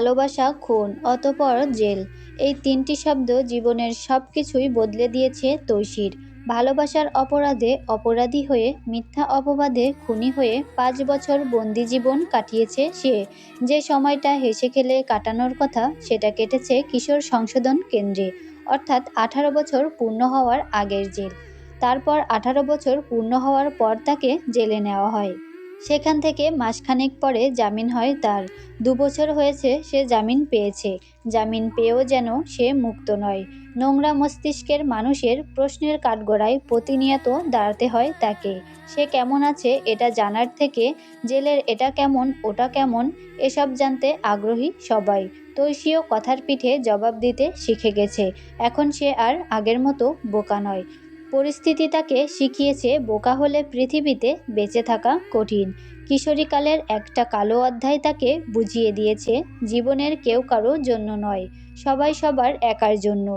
ভালোবাসা, খুন, অতঃপর জেল। এই তিনটি শব্দ জীবনের সব কিছুই বদলে দিয়েছে তৈশীর। ভালোবাসার অপরাধে অপরাধী হয়ে, মিথ্যা অপবাদে খুনি হয়ে 5 বছর বন্দি জীবন কাটিয়েছে সে। যে সময়টা হেসে খেলে কাটানোর কথা, সেটা কেটেছে কিশোর সংশোধন কেন্দ্রে, অর্থাৎ 18 বছর পূর্ণ হওয়ার আগের জেল। তারপর 18 বছর পূর্ণ হওয়ার পর তাকে জেলে নেওয়া হয়। সেখান থেকে মাসখানেক পরে জামিন হয় তার। 2 বছর হয়েছে সে জামিন পেয়েছে। জামিন পেয়েও যেন সে মুক্ত নয়। নোংরা মস্তিষ্কের মানুষের প্রশ্নের কাঠগড়ায় প্রতিনিয়ত দাঁড়াতে হয় তাকে। সে কেমন আছে এটা জানার থেকে জেলের এটা কেমন ওটা কেমন এসব জানতে আগ্রহী সবাই। তৈশীও কথার পিঠে জবাব দিতে শিখে গেছে। এখন সে আর আগের মতো বোকা নয়। পরিস্থিতি তাকে শিখিয়েছে বোকা হলে পৃথিবীতে বেঁচে থাকা কঠিন। কিশোরীকালের একটা কালো অধ্যায় তাকে বুঝিয়ে দিয়েছে জীবনের কেউ কারো জন্য নয়, সবাই সবার একার জন্য।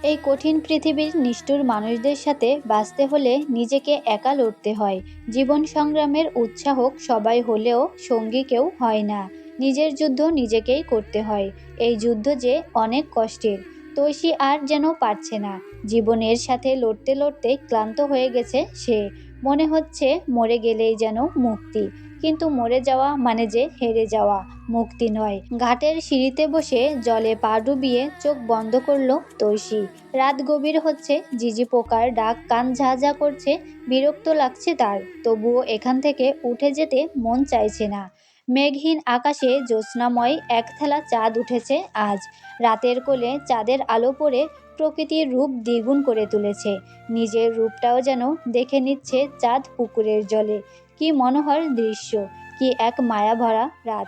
এই কঠিন পৃথিবীর নিষ্ঠুর মানুষদের সাথে বাঁচতে হলে নিজেকে একা লড়তে হয়। জীবন সংগ্রামের উৎসাহক সবাই হলেও সঙ্গী কেউ হয় না। নিজের যুদ্ধ নিজেকেই করতে হয়। এই যুদ্ধ যে অনেক কষ্টের। তৈশী আর যেন পারছে না। জীবনের সাথে লড়তে লড়তে ক্লান্ত হয়ে গেছে সে। মনে হচ্ছে মরে গেলেই যেন মুক্তি। কিন্তু মরে যাওয়া মানে যে হেরে যাওয়া, মুক্তি নয়। ঘাটের সিঁড়িতে বসে জলে পা ডুবিয়ে চোখ বন্ধ করল তৈশী। রাত গভীর হচ্ছে, ঝিঝি পোকার ডাক কান ঝা ঝা করছে। বিরক্ত লাগছে তার, তবুও এখান থেকে উঠে যেতে মন চাইছে না। মেঘহীন আকাশে জ্যোৎস্নাময় এক থেলা চাঁদ উঠেছে আজ। রাতের কোলে চাঁদের আলো পড়ে প্রকৃতির রূপ দ্বিগুণ করে তুলেছে। নিজের রূপটাও যেন দেখে নিচ্ছে চাঁদ পুকুরের জলে। কি মনোহর দৃশ্য, কি এক মায়াভরা রাত।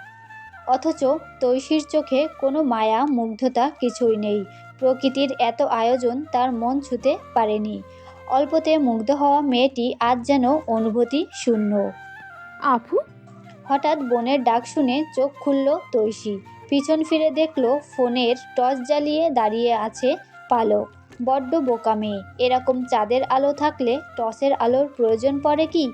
অথচ তৈশীর চোখে কোনো মায়া মুগ্ধতা কিছুই নেই। প্রকৃতির এত আয়োজন তার মন ছুঁতে পারেনি। অল্পতে মুগ্ধ হওয়া মেয়েটি আজ যেন অনুভূতি শূন্য। আপু। হঠাৎ বোনের ডাক শুনে চোখ খুলল তৈশী। পিছন ফিরে দেখল ফোনের টর্চ জ্বালিয়ে দাঁড়িয়ে আছে পালক। বড্ড বোকা মেয়ে, এরকম চাঁদের আলো থাকলে টর্চের আলোর প্রয়োজন পড়ে কি?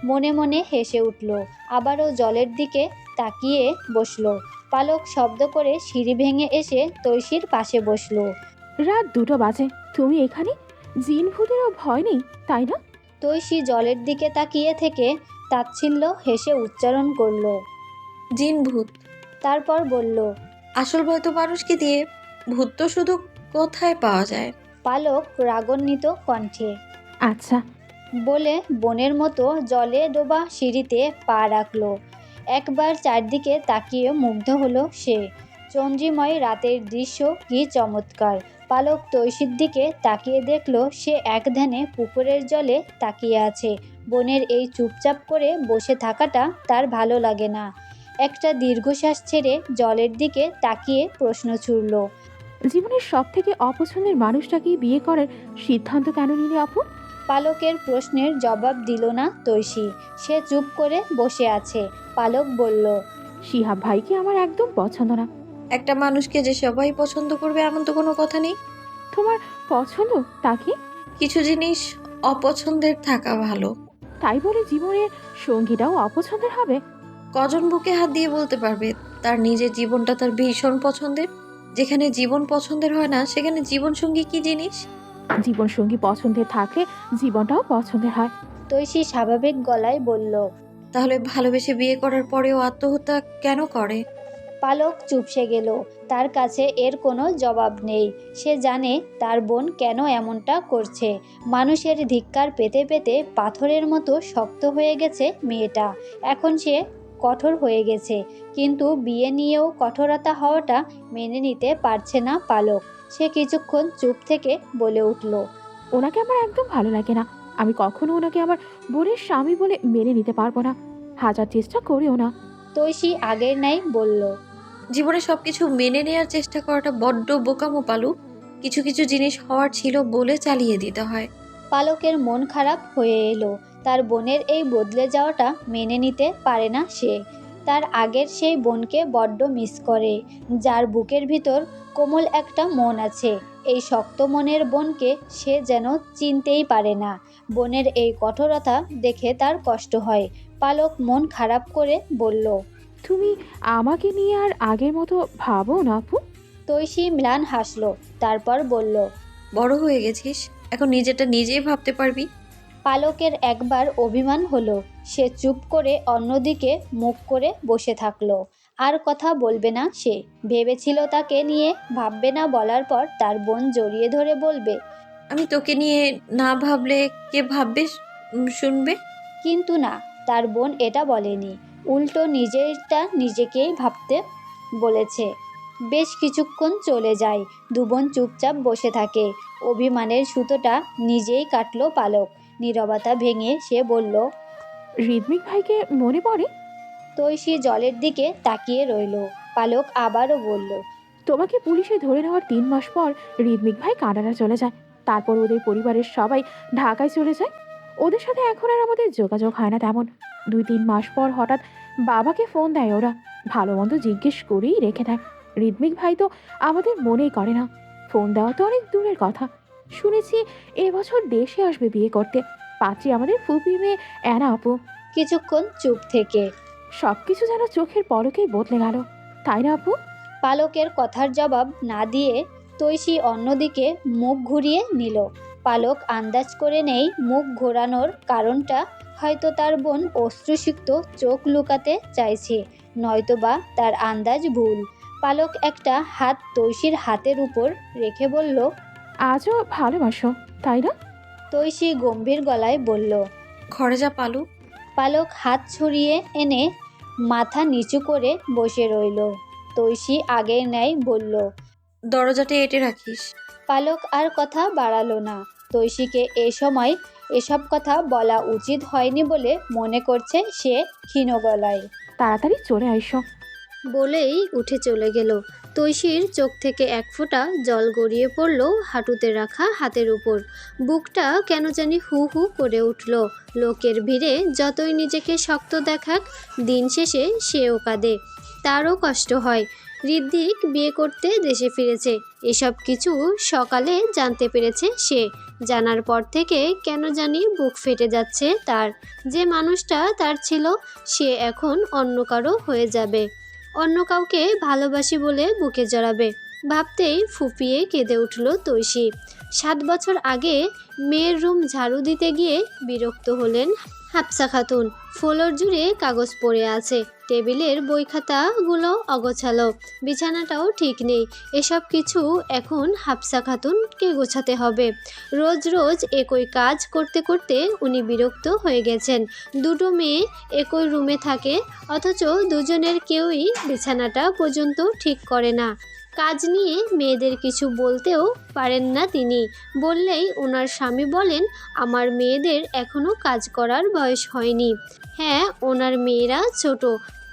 মনে মনে হেসে উঠল। আবারও জলের দিকে তাকিয়ে বসল। পালক শব্দ করে সিঁড়ি ভেঙে এসে তৈশীর পাশে বসল। রাত 2টো বাজে, তুমি এখানে? জিন ভূতেরও ভয় নেই, তাই না? তৈশী জলের দিকে তাকিয়ে থেকে তাচ্ছিল্য হেসে উচ্চারণ করল। জিন ভূত? তারপর বলল, আসল ভয় তো মানুষকে দিয়ে, ভূত তো শুধু কোথায় পাওয়া যায়। পালক রাগান্বিত কণ্ঠে আচ্ছা। বলে বোনের মতো জলে ডোবা সিঁড়িতে পা রাখল। একবার চারদিকে তাকিয়ে মুগ্ধ হলো সে। চন্দ্রিময় রাতের দৃশ্য কি চমৎকার। পালক তৈশীর দিকে তাকিয়ে দেখল সে এক ধ্যানে পুকুরের জলে তাকিয়ে আছে। বোনের এই চুপচাপ করে বসে থাকাটা তার ভালো লাগে না। একটা দীর্ঘশ্বাস ছেড়ে জলের দিকে তাকিয়ে প্রশ্ন ছুড়ল। জীবনের সব থেকে অপছন্দের মানুষটাকে বিয়ে করার সিদ্ধান্ত কেন নিলে আপু? পালকের প্রশ্নের জবাব দিল না তৈশী। সে চুপ করে বসে আছে। পালক বলল, শিহাব ভাইকে আমার একদম পছন্দ না। একটা মানুষকে যে সবাই পছন্দ করবে এমন তো কোনো কথা নেই। তোমার পছন্দ তাকে? কিছু জিনিস অপছন্দের থাকা ভালো। তাই বলে জীবনের সঙ্গীটাও অপছন্দের হবে? কজন বুকে হাত দিয়ে বলতে পারবে তার নিজের জীবনটা তার ভীষণ পছন্দের? যেখানে জীবন পছন্দের হয় না, সেখানে জীবনসঙ্গী কি জিনিস? জীবন সঙ্গী পছন্দের থাকলে জীবনটাও পছন্দের হয়। তৈশী স্বাভাবিক গলায় বলল। তাহলে ভালোবেসে বিয়ে করার পরেও আত্মহত্যা কেন করে? পালক চুপসে গেল। তার কাছে এর কোনো জবাব নেই। সে জানে তার বোন কেন এমনটা করছে। মানুষের ধিক্কার পেতে পেতে পাথরের মতো শক্ত হয়ে গেছে মেয়েটা। এখন সে কঠোর হয়ে গেছে। কিন্তু বিয়ে নিয়েও কঠোরতা হওয়াটা মেনে নিতে পারছে না পালক। সে কিছুক্ষণ চুপ থেকে বলে উঠল, ওনাকে আমার একদম ভালো লাগে না। আমি কখনো ওনাকে আমার বোনের স্বামী বলে মেনে নিতে পারবো না, হাজার চেষ্টা করেও না। তৈশী আগের ন্যায় বলল। জীবনে সবকিছু মেনে নেয়ার চেষ্টা করাটা বড্ড বোকামো পালু। কিছু কিছু জিনিস হওয়ার ছিল বলে চালিয়ে দিতে হয়। পালকের মন খারাপ হয়ে এলো। তার বোনের এই বদলে যাওয়াটা মেনে নিতে পারে না সে। তার আগের সেই বোনকে বড্ড মিস করে, যার বুকের ভিতর কোমল একটা মন আছে। এই শক্ত মনের বোনকে সে যেন চিনতেই পারে না। বোনের এই কঠোরতা দেখে তার কষ্ট হয়। পালক মন খারাপ করে বলল, তুমি আমাকে নিয়ে আর আগের মতো ভাবো না আপু? তৈশী ম্লান হাসলো, তারপর বলল, বড় হয়ে গেছিস, এখন নিজেরটা নিজেই ভাবতে পারবি। পালকের একবার অভিমান হলো। সে চুপ করে অন্যদিকে মুখ করে বসে থাকলো। আর কথা বলবে না সে। ভেবেছিল তাকে নিয়ে ভাববে না, বলার পর তার বোন জড়িয়ে ধরে বলবে, আমি তোকে নিয়ে না ভাবলে কে ভাববে, শুনবে? কিন্তু না, তার বোন এটা বলেনি। উল্টো নিজেরটা নিজেকেই ভাবতে বলেছে। বেশ কিছুক্ষণ চলে যায়। দুবোন চুপচাপ বসে থাকে। অভিমানের সুতোটা নিজেই কাটলো পালক। নীরবতা ভেঙে সে বলল, ঋত্বিক ভাইকে মনে পড়ে? তৈশী জলের দিকে তাকিয়ে রইল। পালক আবারও বলল, তোমাকে পুলিশে ধরে নেওয়ার 3 মাস পর ঋত্বিক ভাই কানাডা চলে যায়। তারপর ওদের পরিবারের সবাই ঢাকায় চলে যায়। ওদের সাথে এখন আর আমাদের যোগাযোগ হয় না তেমন। 2-3 মাস পর হঠাৎ বাবাকে ফোন দেয় ওরা। ভালো মন্দ জিজ্ঞেস করেই রেখে দেয়। ঋত্বিক ভাই তো আমাদের মনেই করে না। ফোন দেওয়া তো অনেক দূরের কথা। শুনেছি এবছর দেশে আসবে বিয়ে করতে। পাত্রী আমাদের ফুপি মেয়ে অ্যানা আপু। কিছুক্ষণ চুপ থেকে সবকিছু যেন চোখের পলকেই বদলে গেল, তাই না আপু? পালকের কথার জবাব না দিয়ে তৈশী অন্যদিকে মুখ ঘুরিয়ে নিল। পালক আন্দাজ করে নেই মুখ ঘোরানোর কারণটা। হয়তো তার বোন অশ্রুসিক্ত চোখ লুকাতে চাইছে, নয়তোবা তার আন্দাজ ভুল। পালক একটা হাত তৈশীর হাতের উপর রেখে বলল, আজও ভালোবাসো, তাই না? তৈশী গম্ভীর গলায় বলল। ঘরে যা পালু। পালক হাত ছড়িয়ে এনে মাথা নিচু করে বসে রইল। তৈশী আগের ন্যায় বলল। দরজাটা এঁটে রাখিস। পালক আর কথা বাড়ালো না। তৈশীকে এ সময় এসব কথা বলা উচিত হয়নি বলে মনে করছে সে ক্ষীণ গলায়। তাড়াতাড়ি চলে আইসো। বলেই উঠে চলে গেল। তৈশীর চোখ থেকে এক ফোঁটা জল গড়িয়ে পড়ল হাঁটুতে রাখা হাতের উপর। বুকটা কেন জানি হু হু করে উঠল। লোকের ভিড়ে যতই নিজেকে শক্ত দেখাক, দিন শেষে সেও কাঁদে, তারও কষ্ট হয়। ঋদ্ধিক বিয়ে করতে দেশে ফিরেছে, এসব কিছু সকালে জানতে পেরেছে সে। জানার পর থেকে কেন জানি বুক ফেটে যাচ্ছে তার। যে মানুষটা তার ছিল, সে এখন অন্য কারো হয়ে যাবে। অন্য কাউকে ভালোবাসি বলে বুকে জড়াবে। ভাবতেই ফুপিয়ে কেঁদে উঠল তৈশী। 7 বছর আগে মেয়ের রুম ঝাড়ু দিতে গিয়ে বিরক্ত হলেন হাফসা খাতুন। ফ্লোর জুড়ে কাগজ পড়ে আছে, টেবিলের বই খাতাগুলো অগোছালো, বিছানাটাও ঠিক নেই। এসব কিছু এখন হাফসা খাতুনকে গোছাতে হবে। রোজ রোজ একই কাজ করতে করতে উনি বিরক্ত হয়ে গেছেন। দুটো মেয়ে একই রুমে থাকে, অথচ দুজনের কেউই বিছানাটা পর্যন্ত ঠিক করে না। কাজ নিয়ে মেয়েদের কিছু বলতেও পারেন না তিনি। বললেই ওনার স্বামী বলেন, আমার মেয়েদের এখনও কাজ করার বয়স হয়নি। হ্যাঁ, ওনার মেয়েরা ছোট,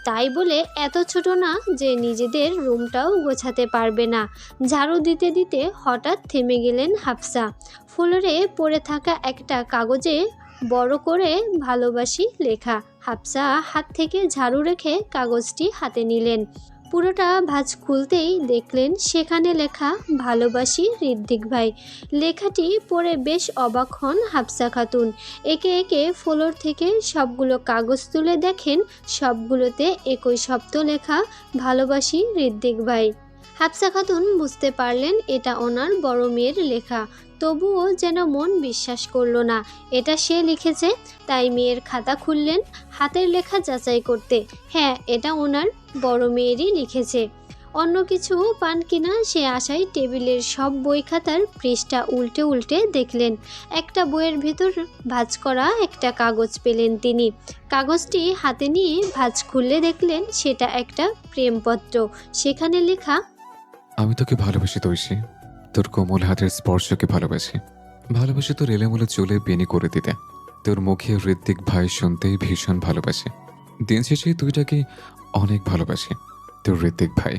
তাই বলে এত ছোট না যে নিজেদের রুমটাও গোছাতে পারবে না। ঝাড়ু দিতে দিতে হঠাৎ থেমে গেলেন হাফসা। ফ্লোরে পড়ে থাকা একটা কাগজে বড় করে ভালোবাসি লেখা। হাফসা হাত থেকে ঝাড়ু রেখে কাগজটি হাতে নিলেন। পুরোটা ভাঁজ খুলতেই দেখলেন সেখানে লেখা, ভালোবাসি ঋদ্ধিক ভাই। লেখাটি পড়ে বেশ অবাক হন হাফসা খাতুন। একে একে ফ্লোর থেকে সবগুলো কাগজ তুলে দেখেন, সবগুলোতে একই শব্দ লেখা, ভালোবাসি ঋদ্ধিক ভাই। হাফসা খাতুন বুঝতে পারলেন এটা ওনার বড় মেয়ের লেখা। তবুও যেন মন বিশ্বাস করল না এটা সে লিখেছে। তাই মেয়ের খাতা খুললেন হাতের লেখা যাচাই করতে। হ্যাঁ, এটা ওনার বড় মেয়েরই লিখেছে। অন্য কিছু পান কিনা সে আশায় টেবিলের সব বই খাতার পৃষ্ঠা উল্টে উল্টে দেখলেন। একটা বইয়ের ভিতর ভাঁজ করা একটা কাগজ পেলেন তিনি। কাগজটি হাতে নিয়ে ভাঁজ খুললে দেখলেন সেটা একটা প্রেমপত্র। সেখানে লেখা, আমি তোকে ভালোবাসি তৈশী, তোর কোমল হাতের স্পর্শকে ভালোবাসি। ভালোবাসি তোর এলোমেলো চুলে বেনি করে দিতে, তোর মুখে ঋত্বিক ভাই শুনতেই ভীষণ ভালোবাসি। দিন শেষে তুইটাকে অনেক ভালোবাসি, তোর ঋত্বিক ভাই।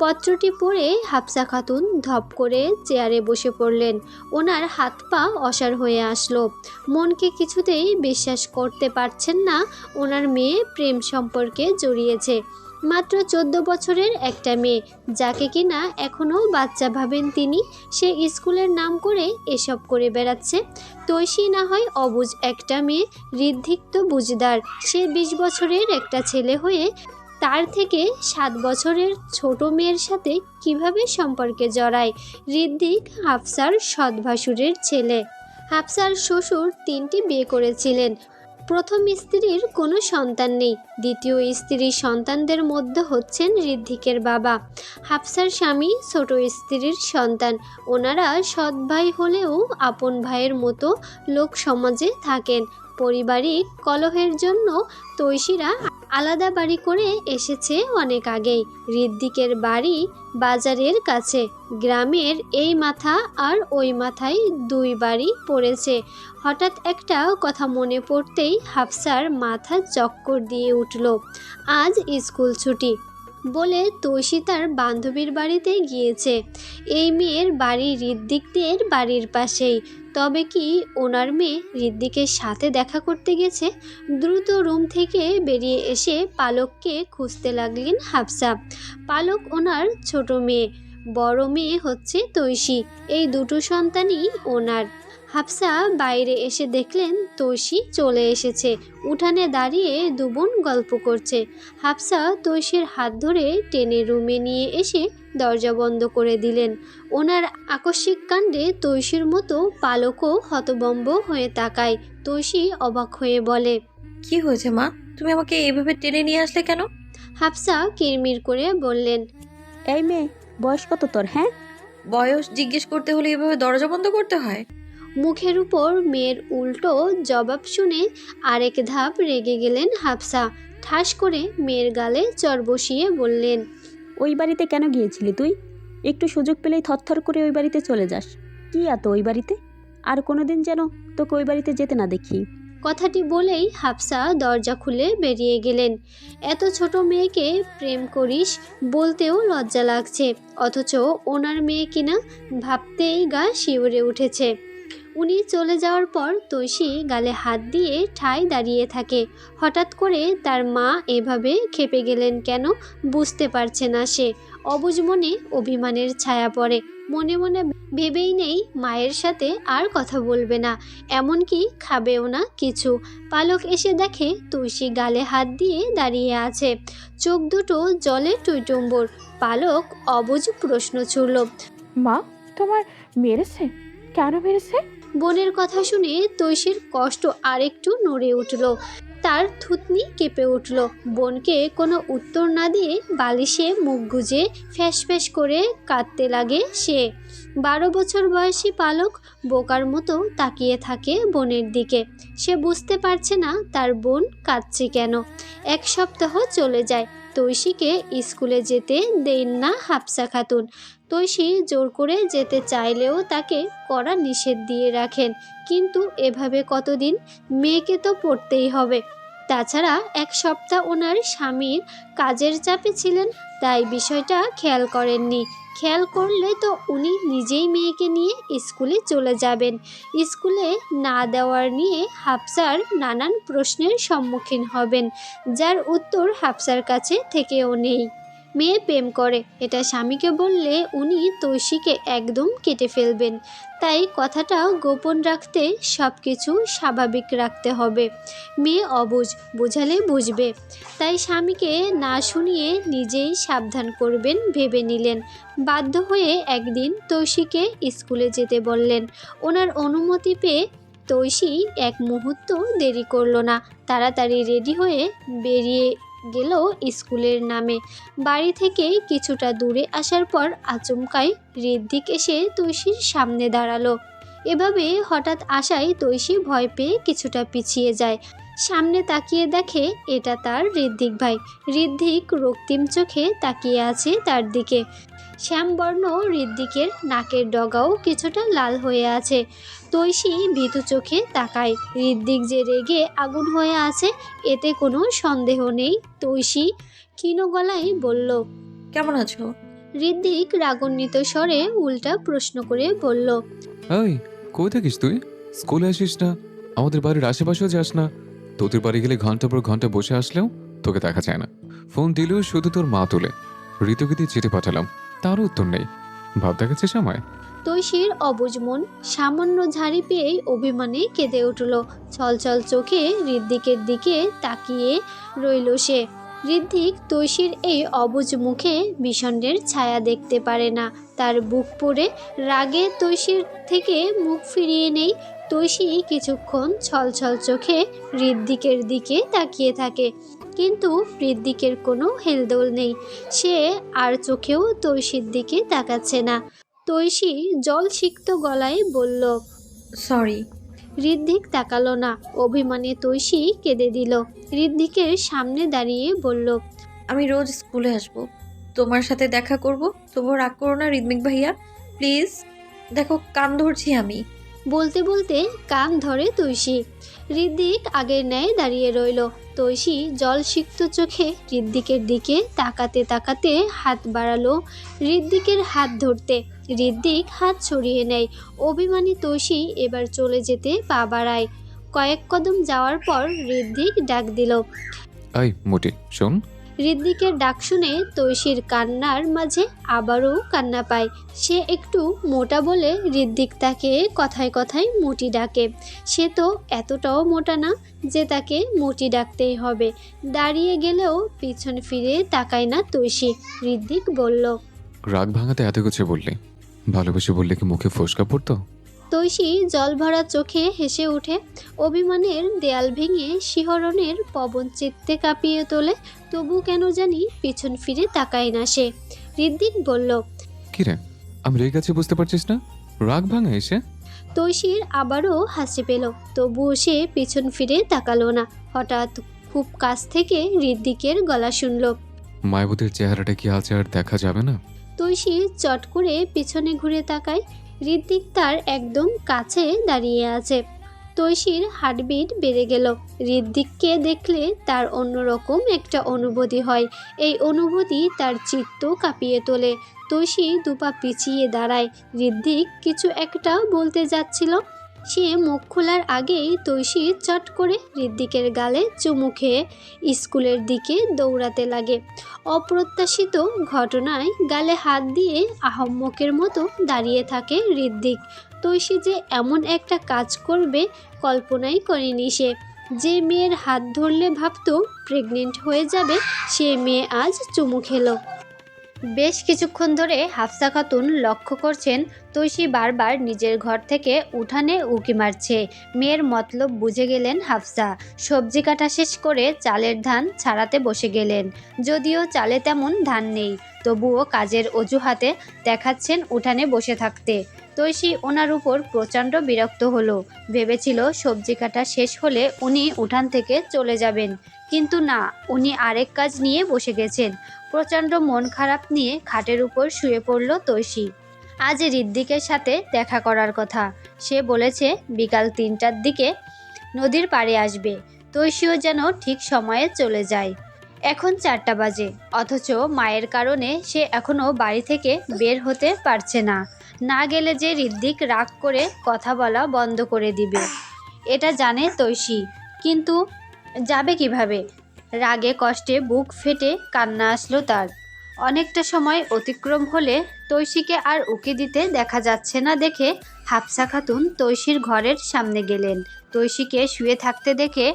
পত্রটি পড়ে হাফসা খাতুন ধপ করে চেয়ারে বসে পড়লেন। ওনার হাত পা অসাড় হয়ে আসলো। মনকে কিছুতেই বিশ্বাস করতে পারছেন না ওনার মেয়ে প্রেম সম্পর্কে জড়িয়েছে। মাত্র 14 বছরের একটা মেয়ে, যাকে কিনা এখনও বাচ্চা ভাবেন তিনি। সে স্কুলের নাম করে এসব করে বেড়াচ্ছে। তৈশী না হয় অবুঝ একটা মেয়ে, ঋদ্ধিক তো বুঝদার। সে 20 বছরের একটা ছেলে হয়ে তার থেকে 7 বছরের ছোট মেয়ের সাথে কিভাবে সম্পর্কে জড়ায়। ঋদ্ধিক হাফসার সৎ ভাসুরের ছেলে। হাফসার শ্বশুর 3টি বিয়ে করেছিলেন। প্রথম স্ত্রীর কোনো সন্তান নেই। দ্বিতীয় স্ত্রীর সন্তানদের মধ্যে হচ্ছেন ঋদ্ধিকের বাবা। হাফসার স্বামী ছোট স্ত্রীর সন্তান। ওনারা সৎ ভাই হলেও আপন ভাইয়ের মতো লোক সমাজে থাকেন। পারিবারিক কলহের জন্য তৈশিরা আলাদা বাড়ি করে এসেছে অনেক আগেই। ঋদ্ধিকের বাড়ি বাজারের কাছে। গ্রামের এই মাথা আর ওই মাথায় 2 বাড়ি পড়েছে। হঠাৎ একটা কথা মনে পড়তেই হাফসার মাথা চক্কর দিয়ে উঠল। আজ স্কুল ছুটি বলে তৈশি তার বান্ধবীর বাড়িতে গিয়েছে। এই মেয়ের বাড়ি ঋদ্ধিকদের বাড়ির পাশেই। তবে কি ওনার মেয়ে ঋদ্ধিকের সাথে দেখা করতে গেছে? দ্রুত রুম থেকে বেরিয়ে এসে পালককে খুঁজতে লাগলেন হাফসা। পালক ওনার ছোট মেয়ে, বড় মেয়ে হচ্ছে তৈশি। এই দুটো সন্তানই ওনার। হাফসা বাইরে এসে দেখলেন তৈশি চলে এসেছে। উঠানে দাঁড়িয়ে 2 বোন গল্প করছে। হাফসা তৈশির হাত ধরে টেনে রুমে নিয়ে এসে দরজা বন্ধ করে দিলেন। ওনার আকস্মিক কাণ্ডে তৈশির মতো পালকও হতভম্ব হয়ে তাকায়। তৈশি অবাক হয়ে বলে, কি হয়েছে মা? তুমি আমাকে এইভাবে টেনে নিয়ে আসলে কেন? হাফসা কিরমির করে বললেন, এই মেয়ে, বয়স কত তোর? হ্যাঁ, বয়স জিজ্ঞেস করতে হলে এভাবে দরজা বন্ধ করতে হয়? মুখের উপর মেয়ের উল্টো জবাব শুনে আরেক ধাপ রেগে গেলেন হাফসা। ঠাস করে মেয়ের গালে চড় বসিয়ে বললেন, ওই বাড়িতে কেন গিয়েছিলি তুই? একটু সুযোগ পেলেই থরথর করে ওই বাড়িতে চলে যাস। কি এত ওই বাড়িতে? আর কোনোদিন যেন তোকে ওই বাড়িতে যেতে না দেখি। কথাটি বলেই হাফসা দরজা খুলে বেরিয়ে গেলেন। এত ছোট মেয়েকে প্রেম করিস বলতেও লজ্জা লাগছে, অথচ ওনার মেয়ে কিনা ভাবতেই গা শিউরে উঠেছে। উনি চলে যাওয়ার পর তৈশি গালে হাত দিয়ে ঠায় দাঁড়িয়ে থাকে। হঠাৎ করে তার মা এভাবে খেপে গেলেন কেন বুঝতে পারছে না সে। অবুঝ মনে অভিমানের ছায়া পড়ে। মনে মনে ভেবেই নেই মায়ের সাথে আর কথা বলবে না, এমনকি খাবেও না কিছু। পালক এসে দেখে তৈশি গালে হাত দিয়ে দাঁড়িয়ে আছে, চোখ দুটো জলে টইটুম্বর। পালক অবুঝ প্রশ্ন ছুড়ল, মা, তোমার মেরেছে? কেন মেরেছে? বোনের কথা শুনে তৈশির কষ্ট আরেকটু নড়ে উঠল। তার থুতনি কেঁপে উঠল। বোনকে কোনো উত্তর না দিয়ে বালিশে মুখ গুজে ফ্যাস ফ্যাস করে কাঁদতে লাগে সে। 12 বছর বয়সী পালক বোকার মতো তাকিয়ে থাকে বোনের দিকে। সে বুঝতে পারছে না তার বোন কাঁদছে কেন। 1 সপ্তাহ চলে যায়। তৈশিকে স্কুলে যেতে দেন না হাফসা খাতুন। তৈশি জোর করে যেতে চাইলেও তাকে কড়া নিষেধ দিয়ে রাখেন। কিন্তু এভাবে কতদিন? মেয়েকে তো পড়তেই হবে। তাছাড়া 1 সপ্তাহ ওনার স্বামীর কাজের চাপে ছিলেন, তাই বিষয়টা খেয়াল করেননি। খেয়াল করলে তো উনি নিজেই মেয়েকে নিয়ে স্কুলে চলে যাবেন। স্কুলে না দেওয়ার নিয়ে হাফসার নানান প্রশ্নের সম্মুখীন হবেন, যার উত্তর হাফসার কাছে থেকেও নেই। মেয়ে প্রেম করে এটা স্বামীকে বললে উনি তৈশিকে একদম কেটে ফেলবেন। তাই কথাটা গোপন রাখতে সব কিছু স্বাভাবিক রাখতে হবে। মেয়ে অবুঝ, বোঝালে বুঝবে। তাই স্বামীকে না শুনিয়ে নিজেই সাবধান করবেন ভেবে নিলেন। বাধ্য হয়ে একদিন তৈশিকে স্কুলে যেতে বললেন। ওনার অনুমতি পেয়ে তৈশি 1 মুহূর্ত দেরি করলো না। তাড়াতাড়ি রেডি হয়ে বেরিয়ে গেল স্কুলের নামে। বাড়ি থেকে কিছুটা দূরে আসার পর আচমকাই ঋদ্ধিক এসে তৈশির সামনে দাঁড়ালো। এভাবে হঠাৎ আসায় তৈশি ভয় পেয়ে কিছুটা পিছিয়ে যায়। সামনে তাকিয়ে দেখে এটা তার ঋদ্ধিক ভাই। ঋদ্ধিক রক্তিম চোখে তাকিয়ে আছে তার দিকে। শ্যামবর্ণ ঋদ্ধিকের নাকের ডগাও কিছুটা লাল হয়ে আছে। তৈশি ভীতু চোখে তাকায়। ঋদ্ধিক যে রেগে আগুন হয়ে আছে এতে কোনো সন্দেহ নেই। তৈশি ক্ষীণ গলায় বলল, কেমন আছো? ঋদ্ধিক রাগান্বিত স্বরে উল্টা প্রশ্ন করে বলল, এই, কই থাকিস তুই? স্কুলে আসিস না, আমাদের বাড়ির আশেপাশেও যাস না। তোদের বাড়ি গেলে ঘন্টা পর ঘন্টা বসে আসলেও তোকে দেখা যায় না। ফোন দিলেও শুধু তোর মা তোলে। ঋতুকে দিয়ে চিঠি পাঠালাম, তারও উত্তর নেই। ভাব দেখাচ্ছিস আমায়? তৈশির অবুঝ মন সামান্য ঝাড়ি পেয়েই অভিমানে কেঁদে উঠল। ছলছল চোখে ঋদ্ধিকের দিকে তাকিয়ে রইল সে। ঋদ্ধিক তৈশীর এই অবুঝ মুখে বিষণ্ণের ছায়া দেখতে পারে না। তার বুক পড়ে রাগে তৈশীর থেকে মুখ ফিরিয়ে নেই। তৈশী কিছুক্ষণ ছলছল চোখে ঋদ্ধিকের দিকে তাকিয়ে থাকে, কিন্তু ঋদ্ধিকের কোনো হেলদোল নেই। সে আর চোখেও তৈশীর দিকে তাকাচ্ছে না। তৈশী জলসিক্ত গলায় বলল, সরি। ঋদ্ধিক তাকালো না। অভিমানে তৈশী কেঁদে দিল। ঋদ্ধিকের সামনে দাঁড়িয়ে বলল, আমি রোজ স্কুলে আসবো, তোমার সাথে দেখা করব, তবুও রাগ করো না রিদমিক ভাইয়া, প্লিজ। দেখো কান ধরছি আমি। বলতে বলতে কান ধরে তৈশী। ঋদ্ধিক আগের ন্যায় দাঁড়িয়ে রইল। তৈশী জলসিক্ত চোখে ঋদ্ধিকের দিকে তাকাতে তাকাতে হাত বাড়ালো ঋদ্ধিকের হাত ধরতে। ঋদ্ধিক হাত সরিয়ে নেয়। অভিমানী তৈশী এবার চলে যেতে পা বাড়ায়। কয়েক কদম যাওয়ার পর ঋদ্ধিক ডাক দিল। আই মোটি শোন। ঋদ্ধিকের ডাক শুনে তৈশীর কান্নার মাঝে আবারও কান্না পায়। সে একটু মোটা বলে ঋদ্ধিক তাকে কথায় কথায় মোটি ডাকে। সে তো এতটাও মোটা না যে তাকে মোটি ডাকতেই হবে। দাঁড়িয়ে গেলেও পিছন ফিরে তাকায় না তৈশী। ঋদ্ধিক বলল, রাগ ভাঙাতে এত কিছু বললি, ভালোবেসে বললে কি মুখে ফোসকা পড়তো? তৈশী জলভরা চোখে হেসে ওঠে। অভিমানের দেয়াল ভেঙে শিহরণের পবন চিত্তে কাঁপিয়ে তোলে। তবু কেন জানি পিছন ফিরে তাকায় না সে। ঋদ্ধিক বলল, কিরে, আমি রেগে আছি বুঝতে পারছিস না? রাগ ভাঙা এসে। তৈশীর আবারও হাসি পেল। তবুও সে পিছন ফিরে তাকালো না। হঠাৎ খুব কাছ থেকে ঋদ্ধিকের গলা শুনল। মায়াবতীর চেহারাটা কি আজ আর দেখা যাবে না? তৈশী চট করে পিছনে ঘুরে তাকায়। ঋদ্ধিক তার একদম কাছে দাঁড়িয়ে আছে। তৈশীর হার্টবিট বেড়ে গেল। ঋদ্ধিককে দেখলে তার অন্যরকম একটা অনুভূতি হয়। এই অনুভূতি তার চিত্ত কাঁপিয়ে তোলে। তৈশী দুপা পিছিয়ে দাঁড়ায়। ঋদ্ধিক কিছু একটা বলতে যাচ্ছিল। সে মুখ খোলার আগেই তৈশী চট করে ঋদ্ধিকের গালে চুমু খেয়ে স্কুলের দিকে দৌড়াতে লাগে। অপ্রত্যাশিত ঘটনায় গালে হাত দিয়ে আহম্মকের মতো দাঁড়িয়ে থাকে ঋদ্ধিক। তৈশী যে এমন একটা কাজ করবে কল্পনাই করেনি সে। যে মেয়ের হাত ধরলে ভাবতো প্রেগনেন্ট হয়ে যাবে, সে মেয়ে আজ চুমু খেলো। বেশ কিছুক্ষণ ধরে হাফসা খাতুন লক্ষ্য করছেন তৈশী বারবার নিজের ঘর থেকে উঠানে উঁকি মারছে। মেয়ের মতলব বুঝে গেলেন হাফসা। সবজি কাটা শেষ করে চালের ধান ছাড়াতে বসে গেলেন। যদিও চালে তেমন ধান নেই, তবুও কাজের অজুহাতে দেখাচ্ছেন উঠানে বসে থাকতে। তৈশী ওনার উপর প্রচণ্ড বিরক্ত হলো। ভেবেছিল সবজি কাটা শেষ হলে উনি উঠান থেকে চলে যাবেন, কিন্তু না, উনি আরেক কাজ নিয়ে বসে গেছেন। প্রচণ্ড মন খারাপ নিয়ে খাটের উপর শুয়ে পড়ল তৈশী। আজ ঋদ্ধিকের সাথে দেখা করার কথা। সে বলেছে বিকাল 3টার দিকে নদীর পাড়ে আসবে। তৈশীও যেন ঠিক সময়ে চলে যায়। এখন 4টা বাজে, অথচ মায়ের কারণে সে এখনও বাড়ি থেকে বের হতে পারছে না। না গেলে যে ঋদ্ধিক রাগ করে কথা বলা বন্ধ করে দিবে, এটা জানে তৈশী। কিন্তু যাবে কিভাবে? রাগে কষ্টে বুক ফেটে কান্না আসলো তার। অনেকটা সময় অতিক্রম হলে তৈশীকে আর উকি দিতে দেখা যাচ্ছে না দেখে হাফসা খাতুন তৈশীর ঘরের সামনে গেলেন। তৈশীকে শুয়ে থাকতে দেখে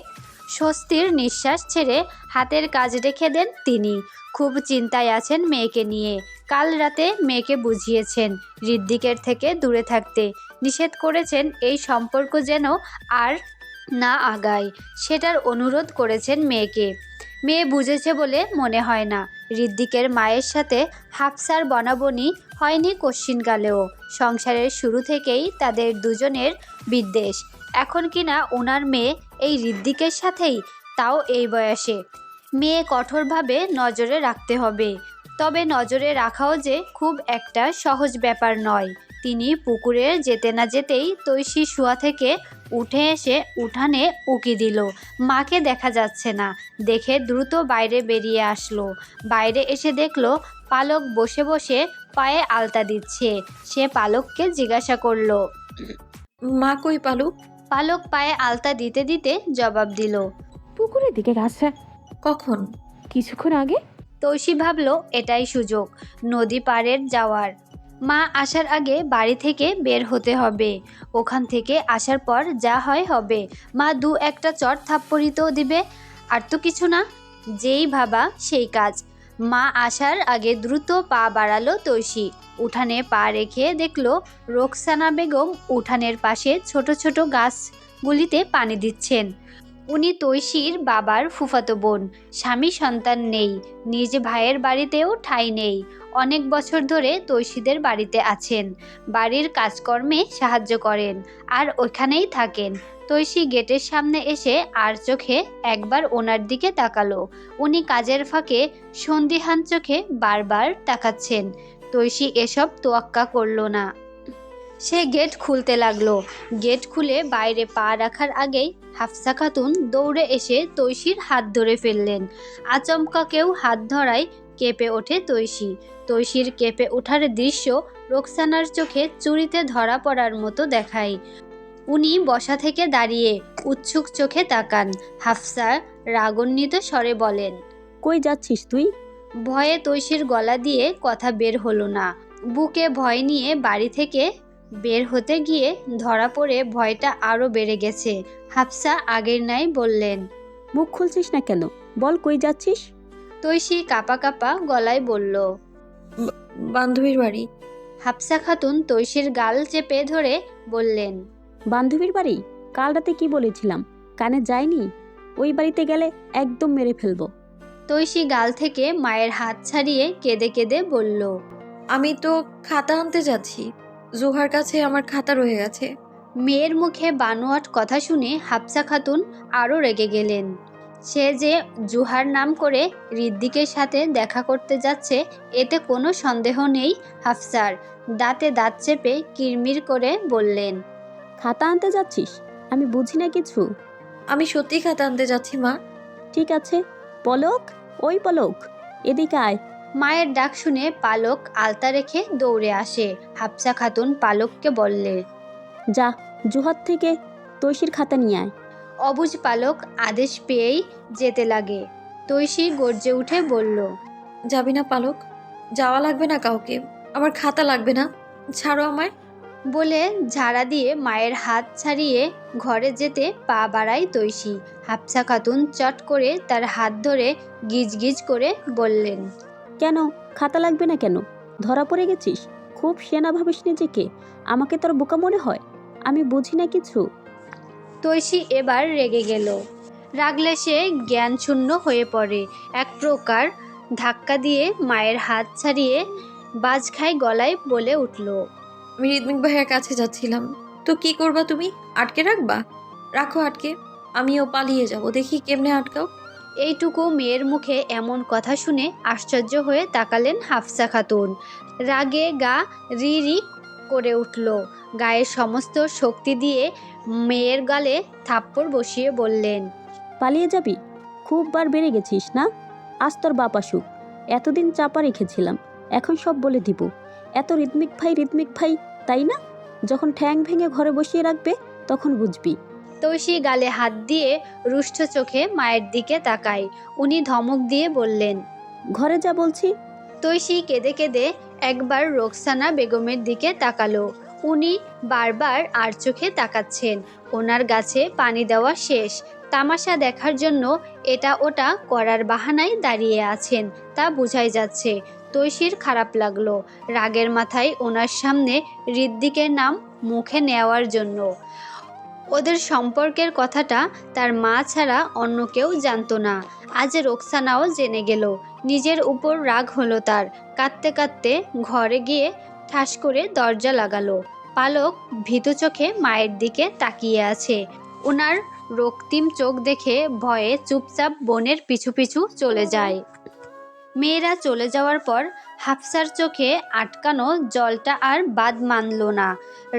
স্বস্তির নিঃশ্বাস ছেড়ে হাতের কাজ রেখে দেন তিনি। খুব চিন্তায় আছেন মেয়েকে নিয়ে। কাল রাতে মেয়েকে বুঝিয়েছেন ঋদ্ধিকের থেকে দূরে থাকতে, নিষেধ করেছেন এই সম্পর্ক যেন আর না আগায়, সেটার অনুরোধ করেছেন মেয়েকে। মেয়ে বুঝেছে বলে মনে হয় না। ঋদ্ধিকের মায়ের সাথে হাফসার বনাবনি হয়নি কশ্চিনকালেও। সংসারের শুরু থেকেই তাদের দুজনের বিদ্বেষ। এখন কিনা ওনার মেয়ে এই ঋদ্ধিকের সাথেই, তাও এই বয়সে। মেয়ে কঠোরভাবে নজরে রাখতে হবে। তবে নজরে রাখাও যে খুব একটা সহজ ব্যাপার নয়। তিনি পুকুরে যেতে না যেতেই তৈশী শোয়া থেকে উঠে এসে উঠানে উকি দিল। মাকে দেখা যাচ্ছে না দেখে দ্রুত বাইরে বেরিয়ে আসলো। বাইরে এসে দেখলো পালক বসে বসে পায়ে আলতা দিচ্ছে। সে পালককে জিজ্ঞাসা করলো, মা কই পালু? পালক পায়ে আলতা দিতে দিতে জবাব দিল, পুকুরের দিকে গেছে। কখন? কিছুক্ষণ আগে। তৈশী ভাবলো এটাই সুযোগ নদী পাড়ের যাওয়ার। মা আসার আগে বাড়ি থেকে বের হতে হবে। ওখান থেকে আসার পর যা হয় হবে। মা 2-1টা চড় থাপ্পড়িতেও দিবে, আর তো কিছু না। যেই ভাবা সেই কাজ। মা আসার আগে দ্রুত পা বাড়ালো তৈশি। উঠানে পা রেখে দেখলো রোকসানা বেগম উঠানের পাশে ছোট ছোট গাছগুলিতে পানি দিচ্ছেন। উনি তৈশির বাবার ফুফাতো বোন। স্বামী সন্তান নেই, নিজ ভাইয়ের বাড়িতেও ঠাঁই নেই। অনেক বছর ধরে তৈশিদের বাড়িতে আছেন, বাড়ির কাজকর্মে সাহায্য করেন আর ওখানেই থাকেন। তৈশি গেটের সামনে এসে আর চোখে একবার ওনার দিকে তাকালো। উনি কাজের ফাঁকে সন্দিহান চোখে বারবার তাকাচ্ছেন। তৈশি এসব তোয়াক্কা করলো না। সে গেট খুলতে লাগলো। গেট খুলে বাইরে পা রাখার আগেই হাফসা খাতুন দৌড়ে এসে তৈশির হাত ধরে ফেললেন। আচমকা কেউ হাত ধরায় কেঁপে ওঠে তৈশি। তৈশির কেঁপে ওঠার দৃশ্য রোকসানার চোখে চুরিতে ধরা পড়ার মতো দেখায়। উনি বসা থেকে দাঁড়িয়ে উৎসুক চোখে তাকান। হাফসা রাগান্বিত স্বরে বলেন, কই যাচ্ছিস তুই? ভয়ে তৈশির গলা দিয়ে কথা বের হলো না। বুকে ভয় নিয়ে বাড়ি থেকে বের হতে গিয়ে ধরা পড়ে ভয়টা আরো বেড়ে গেছে। হাফসা আগের নাই বললেন। মুখ খুলছিস না কেন? বল কই যাচ্ছিস? তৈশি কাঁপা কাঁপা গলায় বলল। বান্ধবীর বাড়ি। হাফসা খাতুন তৈশির গাল চেপে ধরে বললেন, বান্ধবীর বাড়ি? কাল রাতে কি বলেছিলাম, কানে যায়নি? ওই বাড়িতে গেলে একদম মেরে ফেলবো। তৈশি গাল থেকে মায়ের হাত ছাড়িয়ে কেঁদে কেঁদে বলল, আমি তো খাতা আনতে যাচ্ছি, জোহার কাছে আমার খাতা রয়ে গেছে। মেয়ের মুখে বানোয়াট কথা শুনে হাফসা খাতুন আরও রেগে গেলেন। সে যে জুহার নাম করে ঋদ্দিকের সাথে দেখা করতে যাচ্ছে এতে কোনো সন্দেহ নেই হাফসার। দাঁতে দাঁত চেপে কিরমির করে বললেন, খাতা আনতে যাচ্ছিস? আমি বুঝি না কিছু। আমি সত্যি খাতা আনতে যাচ্ছি মা। ঠিক আছে, পলক, ওই পলক, এদিকে আয়। মায়ের ডাক শুনে পালক আলতা রেখে দৌড়ে আসে। হাফসা খাতুন পালককে বললে, যা, জোহার থেকে তৈশির খাতা নিয়ে আয়। অবুঝ পালক আদেশ পেয়েই যেতে লাগে। তৈশি গর্জে উঠে বলল, যাবি না পালক? যাওয়া লাগবে না কাউকে, আমার খাতা লাগবে না, ছাড়ো আমায়। বলে ঝাড়া দিয়ে মায়ের হাত ছাড়িয়ে ঘরে যেতে পা বাড়ায় তৈশি। হাফসা খাতুন চট করে তার হাত ধরে গিজ গিজ করে বললেন, কেন খাতা লাগবে না কেন? ধরা পড়ে গেছিস? খুব সেনা ভাবিস নিজেকে? আমাকে তোর বোকা মনে হয়? আমি বুঝি না কিছু। তৈশি এবার রেগে গেল। রাগলে সে জ্ঞান শূন্য হয়ে পড়ে। এক প্রকার ধাক্কা দিয়ে মায়ের হাত ছাড়িয়ে বাজখাই গলায় বলে উঠল, আমি ঋদ্মিক ভাইয়ের কাছে যাচ্ছিলাম। তো কি করবা তুমি? আটকে রাখবা? রাখো আটকে, আমিও পালিয়ে যাব, দেখি কেমনে আটকাও। এইটুকু মেয়ের মুখে এমন কথা শুনে আশ্চর্য হয়ে তাকালেন হাফসা খাতুন। রাগে গা রি রি করে উঠল। গায়ের সমস্ত শক্তি দিয়ে মেয়ের গালে থাপ্পড় বসিয়ে বললেন, পালিয়ে যাবি? খুব বার বেড়ে গেছিস না? আজ তোর বাপ আসুক। এতদিন চাপা রেখেছিলাম, এখন সব বলে দিব। এত ঋদ্মিক ভাই, তাই না? যখন ঠ্যাং ভেঙে ঘরে বসিয়ে রাখবে তখন বুঝবি। তৈশি গালে হাত দিয়ে রুষ্ট চোখে মায়ের দিকে তাকায়। উনি ধমক দিয়ে বললেন, ঘরে যা বলছি। তৈশি কেঁদে কেঁদে একবার রোকসানা বেগমের দিকে তাকালো। উনি বারবার আর চোখে তাকাচ্ছেন। ওনার গাছে পানি দেওয়া শেষ, তামাশা দেখার জন্য এটা ওটা করার বাহানায় দাঁড়িয়ে আছেন, তা বোঝাই যাচ্ছে। তৈশির খারাপ লাগলো রাগের মাথায় ওনার সামনে ঋদ্দিকের নাম মুখে নেওয়ার জন্য। ওদের সম্পর্কের কথাটা তার মা ছাড়া অন্য কেউ জানতো না। আজ রোকসানাও জেনে গেল। নিজের উপর রাগ হলো তার। কাঁদতে কাঁদতে ঘরে গিয়ে ঠাস করে দরজা লাগালো। পালক ভীতু চোখে মায়ের দিকে তাকিয়ে আছে। ওনার রক্তিম চোখ দেখে ভয়ে চুপচাপ বোনের পিছু পিছু চলে যায়। মেয়েরা চলে যাওয়ার পর হাফসার চোখে আটকানো জলটা আর বাদ মানল না।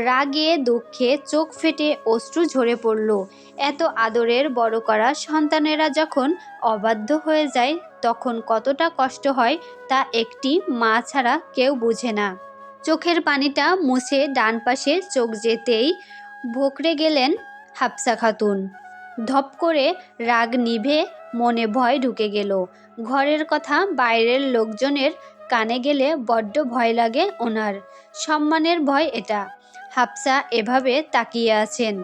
রাগে দুঃখে চোখ ফেটে অশ্রু ঝরে পড়ল। এত আদরের বড় করা সন্তানেরা যখন অবাধ্য হয়ে যায় তখন কতটা কষ্ট হয় তা একটি মা ছাড়া কেউ বুঝে না। চোখের পানিটা মুছে ডান পাশে চোখ যেতেই ভোকরে গেলেন হাফসা খাতুন। ধপ করে রাগ নিভে মনে ভয় ঢুকে গেল। ঘরের কথা বাইরের লোকজনের কানে গেলে বড্ড ভয় লাগে ওনার। সম্মানের ভয় এটা। হাফসা এভাবে তাকিয়ে আছেন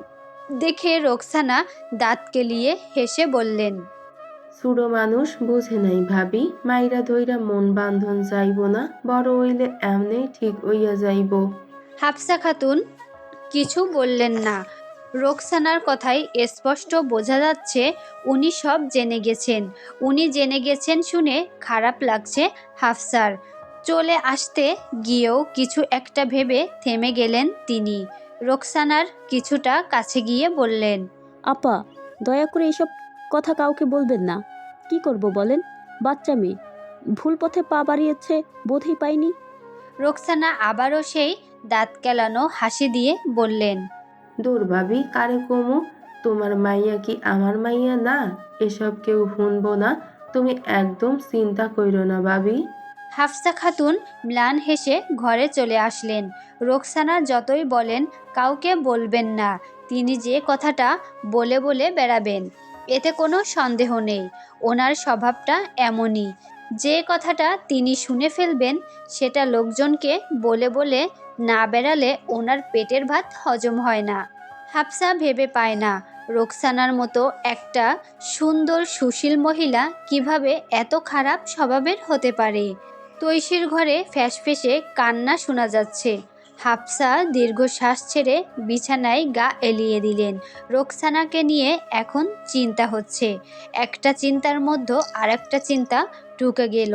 দেখে রোকসানা দাঁত কেলিয়ে হেসে বললেন, ছোট মানুষ বুঝে নাই ভাবি, মাইরা ধইরা মন বান্ধন যাইব না, বড় হইলে এমনি ঠিক হইয়া যাইব। হাফসা খাতুন কিছু বললেন না। রোকসানার কথাই স্পষ্ট বোঝা যাচ্ছে উনি সব জেনে গেছেন। উনি জেনে গেছেন শুনে খারাপ লাগছে হাফসার। চলে আসতে গিয়েও কিছু একটা ভেবে থেমে গেলেন তিনি। রোকসানার কিছুটা কাছে গিয়ে বললেন, আপা, দয়া করে এসব কথা কাউকে বলবেন না। কি করব বলেন? বাচ্চা মেয়ে, ভুল পথে পা বাড়িয়েছে, বোধই পাইনি। রোকসানা আবারও সেই দাঁত কেলানো হাসি দিয়ে বললেন, দূর ভাবি, কারে কমু? তোমার মাইয়া কি আমার মাইয়া না? এসব কেউ শুনবো না, তুমি একদম চিন্তা কইরো না ভাবি। হাফসা খাতুন ম্লান হেসে ঘরে চলে আসলেন। রোকসানা যতই বলেন কাউকে বলবেন না, তিনি যে কথাটা বলে বলে বেড়াবেন এতে কোনো সন্দেহ নেই। ওনার স্বভাবটা এমনই, যে কথাটা তিনি শুনে ফেলবেন সেটা লোকজনকে বলে বলে না বেড়ালে ওনার পেটের ভাত হজম হয় না। হাফসা ভেবে পায় না রোকসানার মতো একটা সুন্দর সুশীল মহিলা কিভাবে এত খারাপ স্বভাবের হতে পারে। তৈশির ঘরে ফ্যাসফেসে কান্না শোনা যাচ্ছে। হাফসা দীর্ঘশ্বাস ছেড়ে বিছানায় গা এলিয়ে দিলেন। রোকসানাকে নিয়ে এখন চিন্তা হচ্ছে। একটা চিন্তার মধ্যে আরেকটা চিন্তা ঢুকে গেল।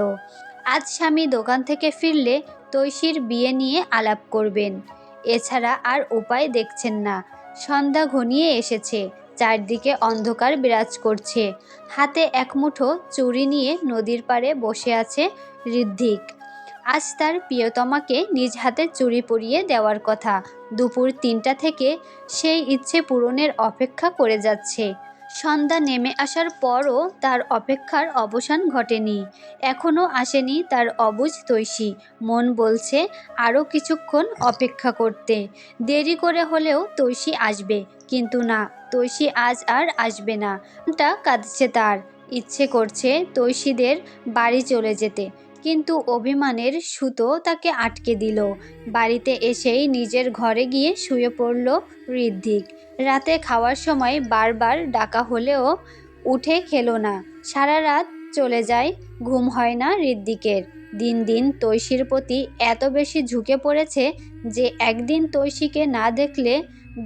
আজ স্বামী দোকান থেকে ফিরলে তৈশির বিয়ে নিয়ে আলাপ করবেন, এছাড়া আর উপায় দেখছেন না। সন্ধ্যা ঘনিয়ে এসেছে, চারদিকে অন্ধকার বিরাজ করছে। হাতে এক মুঠো চুড়ি নিয়ে নদীর পাড়ে বসে আছে ঋদ্ধিক। আজ তার প্রিয়তমাকে নিজ হাতে চুড়ি পরিয়ে দেওয়ার কথা। দুপুর ৩টা থেকে সেই ইচ্ছে পূরণের অপেক্ষা করে যাচ্ছে। সন্ধ্যা নেমে আসার পরও তার অপেক্ষার অবসান ঘটেনি। এখনও আসেনি তার অবুঝ তৈশী। মন বলছে আরও কিছুক্ষণ অপেক্ষা করতে। দেরি করে হলেও তৈশী আসবে, কিন্তু না, তৈশী আজ আর আসবে না। মনটা কাঁদছে তার, ইচ্ছে করছে তৈশীদের বাড়ি চলে যেতে, কিন্তু অভিমানের সুতো তাকে আটকে দিল। বাড়িতে এসেই নিজের ঘরে গিয়ে শুয়ে পড়ল ঋদ্ধিক। রাতে খাওয়ার সময় বারবার ডাকা হলেও উঠে খেলো না। সারা রাত চলে যায়, ঘুম হয় না ঋদ্ধিকের। দিন দিন তৈশীর প্রতি এত বেশি ঝুঁকে পড়েছে যে একদিন তৈশীকে না দেখলে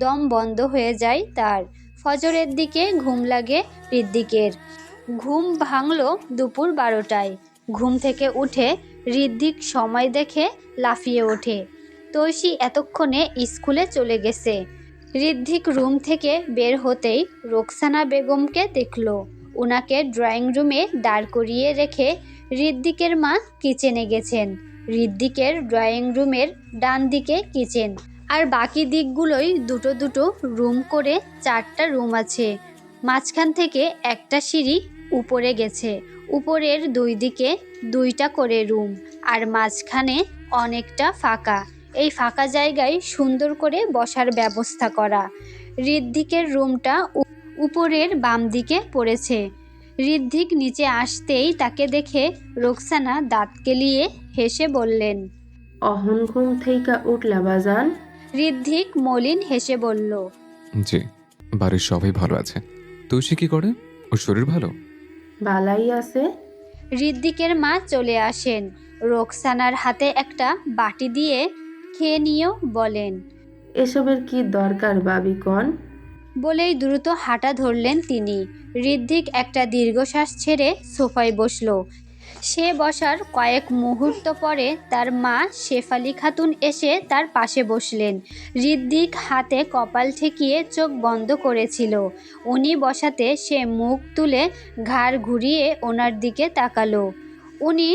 দম বন্ধ হয়ে যায় তার। ফজরের দিকে ঘুম লাগে ঋদ্ধিকের। ঘুম ভাঙল দুপুর 12টায়। ঘুম থেকে উঠে ঋদ্ধিক সময় দেখে লাফিয়ে ওঠে। তৈশী এতক্ষণে স্কুলে চলে গেছে। ঋদ্ধিক রুম থেকে বের হতেই রোকসানা বেগমকে দেখল। উনাকে ড্রয়িং রুমে দাঁড় করিয়ে রেখে ঋদ্ধিকের মা কিচেনে গেছেন। ঋদ্ধিকের ড্রয়িং রুমের ডান দিকে কিচেন, আর বাকি দিকগুলোই দুটো দুটো রুম করে 4টা রুম আছে। মাঝখান থেকে একটা সিঁড়ি উপরে গেছে। উপরের 2 দিকে 2টা করে রুম, আর মাঝখানে অনেকটা ফাঁকা। এই ফাঁকা জায়গায় সুন্দর করে বসার ব্যবস্থা করা। ঋদ্ধিকের রুমটা উপরের বাম দিকে পড়েছে। ঋদ্ধিক নিচে আসতেই তাকে দেখে রোকসানা দাঁত কেলিয়ে হেসে বললেন, অহন ঘুম থেইকা উঠলা বাজান? ঋদ্ধিক মলিন হেসে বলল, জি, বাড়ির সবাই ভালো আছে। তৈশী কি করে? ওর শরীর ভালো? বালাই আছে। ঋদ্ধিকের মা চলে আসেন। রোকসানার হাতে একটা বাটি দিয়ে খেয়ে নিয়েও বলেন, এসবের কি দরকার ভাবি কন? বলেই দ্রুত হাঁটা ধরলেন তিনি। ঋদ্ধিক একটা দীর্ঘশ্বাস ছেড়ে সোফায় বসল। সে বসার কয়েক মুহূর্ত পরে তার মা শেফালি খাতুন এসে তার পাশে বসলেন। ঋদ্ধিক হাতে কপাল ঠেকিয়ে চোখ বন্ধ করেছিল। উনি বসাতে সে মুখ তুলে ঘাড় ঘুরিয়ে ওনার দিকে তাকালো। উনি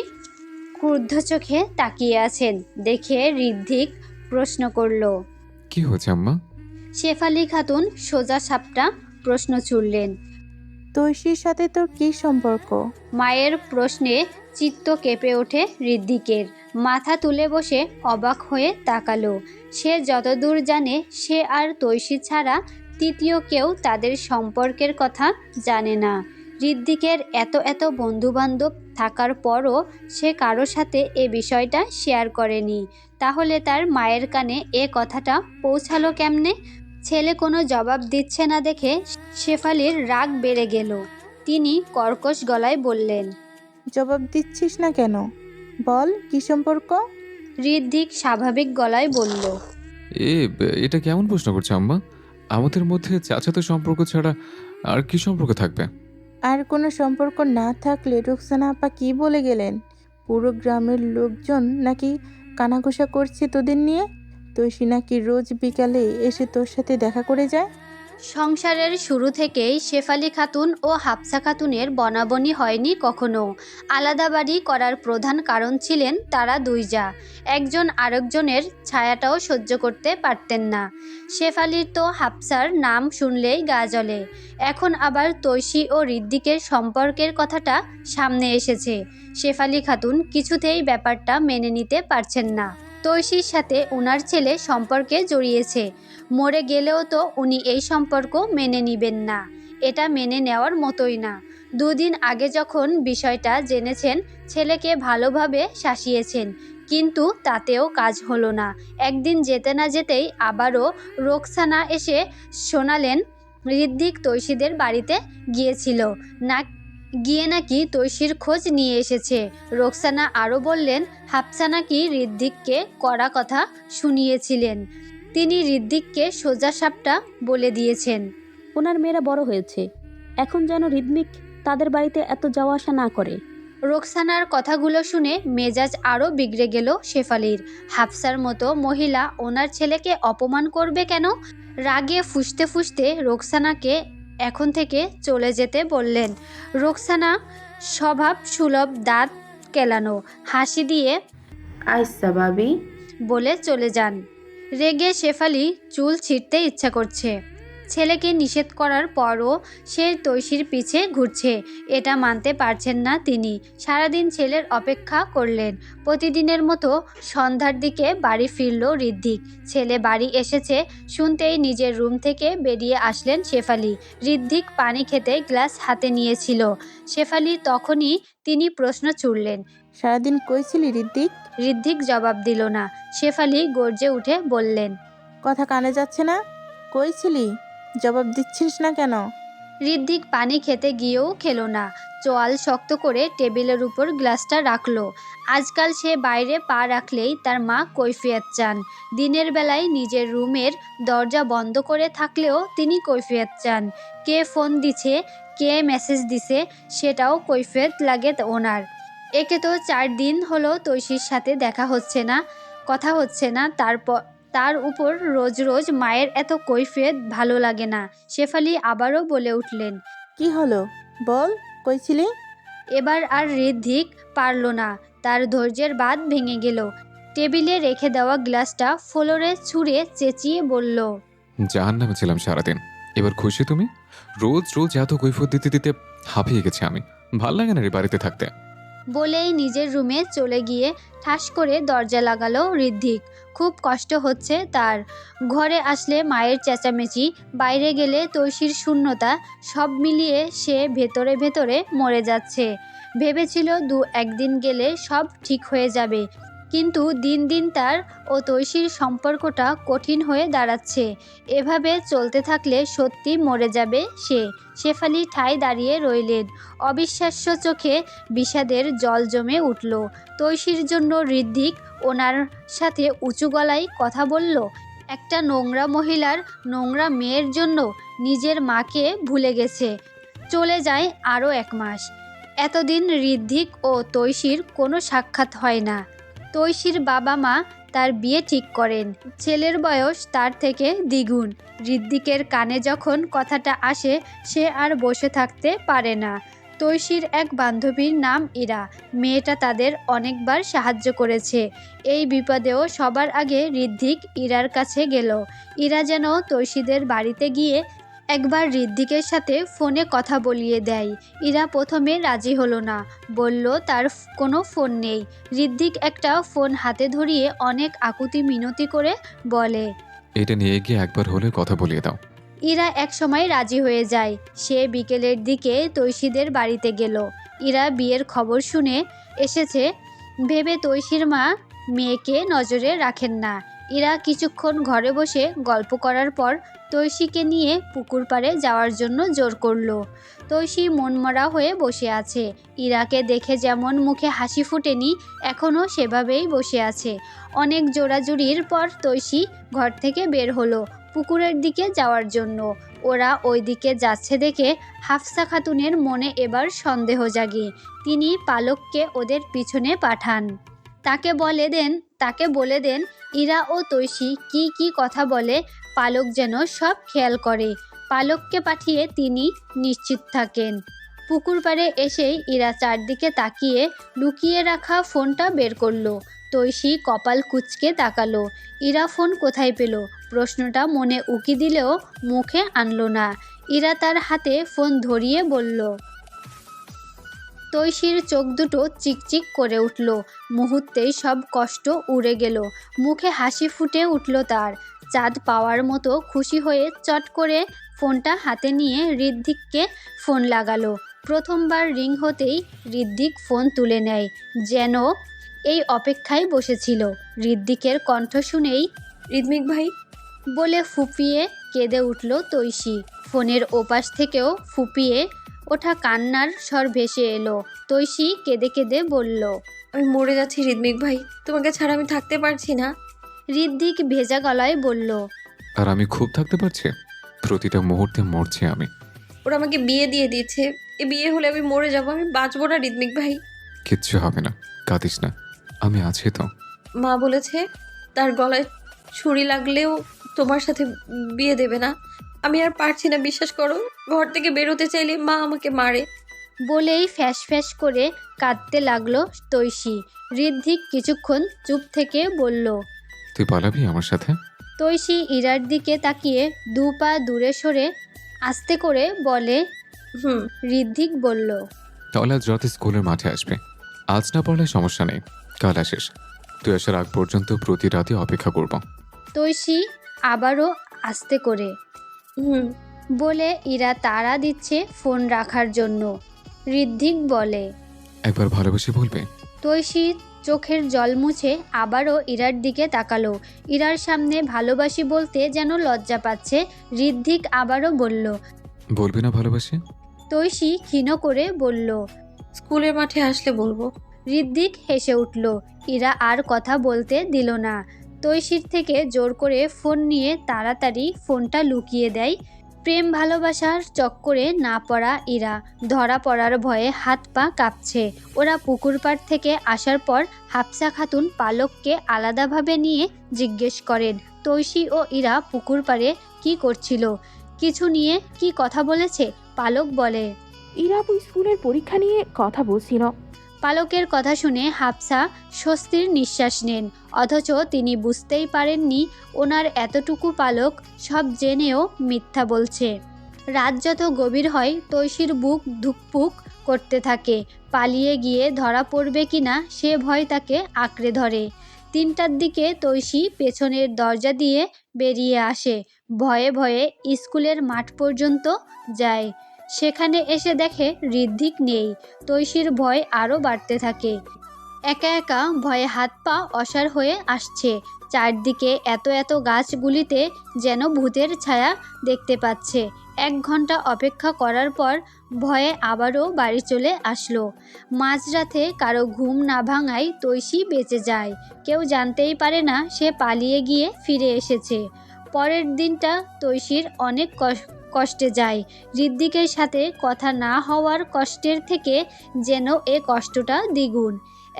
ক্রুদ্ধ চোখে তাকিয়ে আছেন দেখে ঋদ্ধিক প্রশ্ন করল। কি হয়েছে আম্মা? শেফালি খাতুন সোজা সাপটা প্রশ্ন ছুড়লেন। তৈশীর সাথে তোর কি সম্পর্ক? মায়ের প্রশ্নে চিত্ত কেঁপে ওঠে ঋদ্ধিকের। মাথা তুলে বসে অবাক হয়ে তাকালো। সে যতদূর জানে সে আর তৈশী ছাড়া তৃতীয় কেউ তাদের সম্পর্কের কথা জানে না। ঋদ্ধিকের এত এত বন্ধুবান্ধব থাকার পরও সে কারো সাথে এ বিষয়টা শেয়ার করেনি। তাহলে তার মায়ের কানে এ কথাটা পৌঁছালো কেমনে? ছেলে কোনো জবাব দিচ্ছে না দেখে শেফালির রাগ বেড়ে গেল। তিনি কর্কশ গলায় বললেন। জবাব দিচ্ছিস না কেন? বল কি সম্পর্ক? ঋদ্ধিক স্বাভাবিক গলায় বলল। এটা কেমন প্রশ্ন করছে আম্মা? আমাদের মধ্যে চাচাতো সম্পর্ক ছাড়া আর কি সম্পর্ক থাকবে? আর কোনো সম্পর্ক না থাকলে রোকসানা আপা কি বলে গেলেন? পুরো গ্রামের লোকজন নাকি কানাঘুষা করছে তোদের নিয়ে। তৈশী নাকি রোজ বিকালে এসে তোর সাথে দেখা করে যায়। সংসারের শুরু থেকেই শেফালি খাতুন ও হাফসা খাতুনের বনাবনি হয়নি কখনো। আলাদা বাড়ি করার প্রধান কারণ ছিলেন তারা দুই জা। একজন আরেকজনের ছায়াটাও সহ্য করতে পারতেন না। শেফালির তো হাফসার নাম শুনলেই গা জ্বলে। এখন আবার তৈশী ও ঋদ্ধিকের সম্পর্কের কথাটা সামনে এসেছে। শেফালি খাতুন কিছুতেই ব্যাপারটা মেনে নিতে পারছেন না। তৈশীর সাথে ওনার ছেলে সম্পর্কে জড়িয়েছে। মরে গেলেও তো উনি এই সম্পর্ক মেনে নিবেন না। এটা মেনে নেওয়ার মতোই না। দুদিন আগে যখন বিষয়টা জেনেছেন, ছেলেকে ভালোভাবে শাসিয়েছেন, কিন্তু তাতেও কাজ হলো না। একদিন যেতে না যেতেই আবারও রোকসানা এসে শোনালেন ঋদ্ধিক তৈশীদের বাড়িতে গিয়েছিল গিয়ে নাকি তৈশীর খোঁজ নিয়ে এসেছে। রোকসানা আরও বললেন হাফসা নাকি ঋদ্ধিককে কড়া কথা শুনিয়েছিলেন। তিনি ঋদ্ধিককে সোজা সাপটা বলে দিয়েছেন। ওনার মেয়েরা বড় হয়েছে, এখন যেন রিদমিক তাদের বাড়িতে এত যাওয়া আসা না করে। রোকসানার কথাগুলো শুনে মেজাজ আরও বিগড়ে গেল শেফালির। হাফসার মতো মহিলা ওনার ছেলেকে অপমান করবে কেন? রাগে ফুঁসতে ফুঁসতে রোকসানাকে এখন থেকে চলে যেতে বললেন। রোকসানা স্বভাব সুলভ দাঁত কেলানো হাসি দিয়ে আচ্ছা ভাবি। বলে চলে যান। রেগে শেফালি চুল ছিঁড়তে ইচ্ছা করছে। ছেলেকে নিষেধ করার পরও সে তৈশীর পিছে ঘুরছে, এটা মানতে পারছেন না তিনি। সারাদিন ছেলের অপেক্ষা করলেন। প্রতিদিনের মতো সন্ধ্যার দিকে বাড়ি ফিরল ঋদ্ধিক। ছেলে বাড়ি এসেছে শুনতেই নিজের রুম থেকে বেরিয়ে আসলেন শেফালি। ঋদ্ধিক পানি খেতে গ্লাস হাতে নিয়েছিল। শেফালি তখনই তিনি প্রশ্ন ছুড়লেন। সারাদিন কই ছিলি ঋদ্ধিক? ঋদ্ধিক জবাব দিল না। শেফালি গর্জে উঠে বললেন। কথা কানে যাচ্ছে না? কই ছিলি? জবাব দিচ্ছিস না কেন? ঋদ্ধিক পানি খেতে গিয়েও খেলো না। চোয়াল শক্ত করে টেবিলের উপর গ্লাসটা রাখলো। আজকাল সে বাইরে পা রাখলেই তার মা কৈফিয়ত চান। দিনের বেলায় নিজের রুমের দরজা বন্ধ করে থাকলেও তিনি কৈফিয়ত চান। কে ফোন দিছে, কে মেসেজ দিছে, সেটাও কৈফিয়ত লাগে ওনার। একে তো 4 দিন হলো তৈশীর সাথে দেখা হচ্ছে না, কথা হচ্ছে না, তার উপর রোজ রোজ মায়ের এত কৈফিয়ত ভালো লাগে না। শেফালি আবারও বলে উঠলেন। কি হলো বল, কই ছিলি? এবার আর ঋদ্ধিক পারল না। তার ধৈর্যের বাঁধ ভেঙে গেল। টেবিলে রেখে দেওয়া গ্লাসটা ফ্লোরে ছুঁড়ে চেঁচিয়ে বলল। জাহান্নামে ছিলাম সারাদিন, এবার খুশি তুমি? রোজ রোজ এত কৈফিয়ত দিতে দিতে হাঁপিয়ে গেছি আমি। ভাল লাগে না রে বাড়িতে থাকতে। বলেই নিজের রুমে চলে গিয়ে ঠাস করে দরজা লাগালো ঋদ্ধিক। খুব কষ্ট হচ্ছে তার। ঘরে আসলে মায়ের চেঁচামেচি, বাইরে গেলে তৈশীর শূন্যতা, সব মিলিয়ে সে ভেতরে ভেতরে মরে যাচ্ছে। ভেবেছিল 2-1 দিন গেলে সব ঠিক হয়ে যাবে, কিন্তু দিন দিন তার ও তৈশীর সম্পর্কটা কঠিন হয়ে দাঁড়াচ্ছে। এভাবে চলতে থাকলে সত্যি মরে যাবে সে। শেফালি ঠায় দাঁড়িয়ে রইলেন। অবিশ্বাস্য চোখে বিষাদের জল জমে উঠল। তৈশীর জন্য ঋদ্ধিক ওনার সাথে উঁচু গলায় কথা বলল। একটা নোংরা মহিলার নোংরা মেয়ের জন্য নিজের মাকে ভুলে গেছে। চলে যায় আরও 1 মাস। এতদিন ঋদ্ধিক ও তৈশীর কোনো সাক্ষাৎ হয় না। তৈশীর বাবা মা তার বিয়ে ঠিক করেন। ছেলের বয়স তার থেকে দ্বিগুণ। ঋদ্ধিকের কানে যখন কথাটা আসে সে আর বসে থাকতে পারে না। তৈশীর এক বান্ধবীর নাম ইরা। মেয়েটা তাদের অনেকবার সাহায্য করেছে। এই বিপদেও সবার আগে ঋদ্ধিক ইরার কাছে গেল। ইরা যেন তৈশীদের বাড়িতে গিয়ে একবার ঋদ্ধিকের সাথে ফোনে কথা বলিয়ে দেয়। ইরা প্রথমে রাজি হলো না, বলল তার কোনো ফোন নেই। ঋদ্ধিক একটা ফোন হাতে ধরিয়ে অনেক আকুতি মিনতি করে বলে, এটা নিয়ে গিয়ে একবার হলে কথা বলিয়ে দাও। ইরা এক সময় রাজি হয়ে যায়। সে বিকেলের দিকে তৈশীদের বাড়িতে গেল। ইরা বিয়ের খবর শুনে এসেছে ভেবে তৈশীর মা মেয়েকে নজরে রাখেন না। ইরা কিছুক্ষণ ঘরে বসে গল্প করার পর তৈশীকে নিয়ে পুকুর পাড়ে যাওয়ার জন্য জোর করলো। তৈশী মনমরা হয়ে বসে আছে। ইরাকে দেখে যেমন মুখে হাসি ফোটেনি, এখনও সেভাবেই বসে আছে। অনেক জোড়াজুড়ির পর তৈশী ঘর থেকে বের হলো পুকুরের দিকে যাওয়ার জন্য। ওরা ওই দিকে যাচ্ছে দেখে হাফসা খাতুনের মনে এবার সন্দেহ জাগে। তিনি পালককে ওদের পিছনে পাঠান। তাকে বলে দেন ইরা ও তৈশী কি কি কথা বলে পালক যেন সব খেয়াল করে। পালককে পাঠিয়ে তিনি নিশ্চিত থাকেন। পুকুর পাড়ে এসেই ইরা চারদিকে তাকিয়ে লুকিয়ে রাখা ফোনটা বের করলো। তৈশী কপাল কুঁচকে তাকালো। ইরা ফোন কোথায় পেল? প্রশ্নটা মনে উকি দিলেও মুখে আনলো না। ইরা তার হাতে ফোন ধরিয়ে বলল। তৈশীর চোখ দুটো চিকচিক করে উঠল। মুহূর্তেই সব কষ্ট উড়ে গেল। মুখে হাসি ফুটে উঠল তার। চাঁদ পাওয়ার মতো খুশি হয়ে চট করে ফোনটা হাতে নিয়ে ঋদ্ধিককে ফোন লাগালো। প্রথমবার রিং হতেই ঋদ্ধিক ফোন তুলে নেয়, যেন এই অপেক্ষায় বসেছিল। ঋদ্ধিকের কণ্ঠ শুনেই রিদমিক ভাই, বলে ফুপিয়ে কেঁদে উঠল তৈশী। ফোনের ওপাশ থেকেও ফুপিয়ে ওঠা কান্নার স্বর ভেসে এলো। তৈশী কেঁদে কেঁদে বলল, আমি মরে যাচ্ছি রিদমিক ভাই, তোমাকে ছাড়া আমি থাকতে পারছি না। ঋদ্ধিক ভেজা গলায় বলল, আর আমি খুব থাকতে পারছি, প্রতিটা মুহূর্তে মরছি আমি। ওরা আমাকে বিয়ে দিয়ে দিয়েছে। এ বিয়ে হলে আমি মরে যাবো, আমি বাঁচবো না রিদমিক ভাই। কিচ্ছু হবে না, কাঁদিস না, আমি আছি তো। মা বলেছে তার গলায় ছুরি লাগলেও তোমার সাথে বিয়ে দেবে না। আমি আর পারছি না, বিশ্বাস করো। ঘর থেকে বেরোতে চাইলে মা আমাকে মারে। বলেই ফ্যাস ফ্যাস করে কাঁদতে লাগলো তৈশী। ঋদ্ধিক কিছুক্ষণ চুপ থেকে বলল, তুই পালাবি আমার সাথে? তৈশী ইরার দিকে তাকিয়ে দু পা দূরে সরে আস্তে করে বলে। হুম। ঋদ্ধিক বলল, তাহলে আজ রাতে স্কুলের মাঠে আসবে। আজ না পড়লে সমস্যা নেই, কাল আসিস। তুই আসার আগ পর্যন্ত প্রতি রাতে অপেক্ষা করব। তৈশী আবারও আস্তে করে হুম। বলে ইরা তাড়া দিচ্ছে ফোন রাখার জন্য। ঋদ্ধিক বলে, একবার ভালোবেসে বলবে? তৈশী চোখের জল মুছে আবারও ইরার দিকে তাকালো। ইরার সামনে ভালোবাসি বলতে যেন লজ্জা পাচ্ছে। ঋদ্ধিক আবারও বলল। বলবি না ভালোবাসি? তৈশী ক্ষীণ করে বলল। স্কুলের মাঠে আসলে বলবো। ঋদ্ধিক হেসে উঠল। ইরা আর কথা বলতে দিল না। তৈশীর থেকে জোর করে ফোন নিয়ে তাড়াতাড়ি ফোনটা লুকিয়ে দেয়। প্রেম ভালোবাসার চক্করে না পড়া ইরা ধরা পড়ার ভয়ে হাত পা কাঁপছে। ওরা পুকুর পাড় থেকে আসার পর হাফসা খাতুন পালককে আলাদাভাবে নিয়ে জিজ্ঞেস করেন তৈশী ও ইরা পুকুর পাড়ে কি করছিল, কিছু নিয়ে কি কথা বলেছে। পালক বলে, ইরাপু স্কুলের পরীক্ষা নিয়ে কথা বলছিল। পালকের কথা শুনে হাফসা স্বস্তির নিঃশ্বাস নেন। অথচ তিনি বুঝতেই পারেননি ওনার এতটুকু পালক সব জেনেও মিথ্যা বলছে। রাত যত গভীর হয় তৈশীর বুক ধুকপুক করতে থাকে। পালিয়ে গিয়ে ধরা পড়বে কিনা সে ভয় তাকে আঁকড়ে ধরে। 3টার দিকে তৈশী পেছনের দরজা দিয়ে বেরিয়ে আসে। ভয়ে ভয়ে স্কুলের মাঠ পর্যন্ত যায়। সেখানে এসে দেখে ঋদ্ধিক নেই। তৈশীর ভয় আরও বাড়তে থাকে। একা একা ভয়ে হাত পা অসাড় হয়ে আসছে। চারদিকে এত এত গাছগুলিতে যেন ভূতের ছায়া দেখতে পাচ্ছে। 1 ঘন্টা অপেক্ষা করার পর ভয়ে আবারও বাড়ি চলে আসলো। মাঝরাতে কারো ঘুম না ভাঙায় তৈশী বেঁচে যায়। কেউ জানতেই পারে না সে পালিয়ে গিয়ে ফিরে এসেছে। পরের দিনটা তৈশীর অনেক কষ্টে যায়। ঋদ্ধিকের সাথে কথা না হওয়ার কষ্টের থেকে যেন এ কষ্টটা দ্বিগুণ।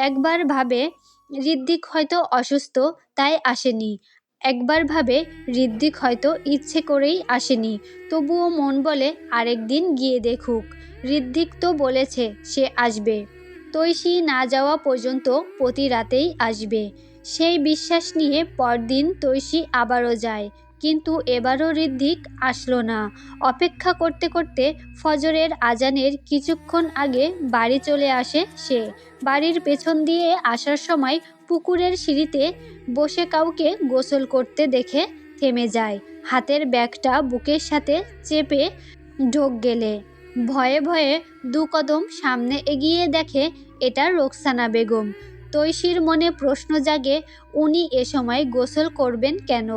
একবার ভাবে ঋদ্ধিক হয়তো অসুস্থ তাই আসেনি। একবার ভাবে ঋদ্ধিক হয়তো ইচ্ছে করেই আসেনি। তবুও মন বলে আরেকদিন গিয়ে দেখুক। ঋদ্ধিক তো বলেছে সে আসবে। তৈশী না যাওয়া পর্যন্ত প্রতি রাতেই আসবে। সেই বিশ্বাস নিয়ে পরদিন তৈশী আবারও যায়। কিন্তু এবারও ঋদ্ধিক আসলো না। অপেক্ষা করতে করতে ফজরের আজানের কিছুক্ষণ আগে বাড়ি চলে আসে সে। বাড়ির পেছন দিয়ে আসার সময় পুকুরের সিঁড়িতে বসে কাউকে গোসল করতে দেখে থেমে যায়। হাতের ব্যাগটা বুকের সাথে চেপে ঢোক গেলে ভয়ে ভয়ে 2 কদম সামনে এগিয়ে দেখে এটা রোকসানা বেগম। তৈশির মনে প্রশ্ন জাগে, উনি এ সময় গোসল করবেন কেন?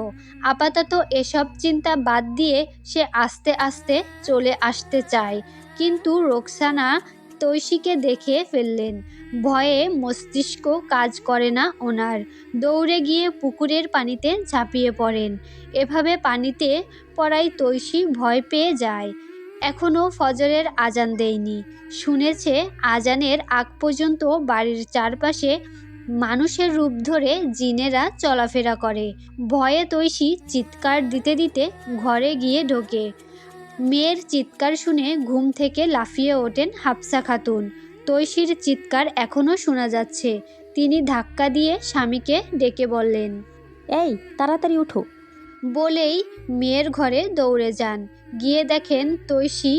আপাতত এসব চিন্তা বাদ দিয়ে সে আস্তে আস্তে চলে আসতে চায়, কিন্তু রোকসানা তৈশিকে দেখে ফেললেন। ভয়ে মস্তিষ্ক কাজ করে না ওনার। দৌড়ে গিয়ে পুকুরের পানিতে ঝাঁপিয়ে পড়েন। এভাবে পানিতে পড়ায় তৈশি ভয় পেয়ে যায়। এখনও ফজরের আজান দেয়নি। শুনেছে আজানের আগ পর্যন্ত বাড়ির চারপাশে মানুষের রূপ ধরে জিনেরা চলাফেরা করে। ভয়ে তৈশি চিৎকার দিতে দিতে ঘরে গিয়ে ঢোকে। মেয়ের চিৎকার শুনে ঘুম থেকে লাফিয়ে ওঠেন হাফসা খাতুন। তৈশির চিৎকার এখনও শোনা যাচ্ছে। তিনি ধাক্কা দিয়ে স্বামীকে ডেকে বললেন, এই তাড়াতাড়ি উঠো। বলেই মেয়ের ঘরে দৌড়ে যান। গিয়ে দেখেন তৈশি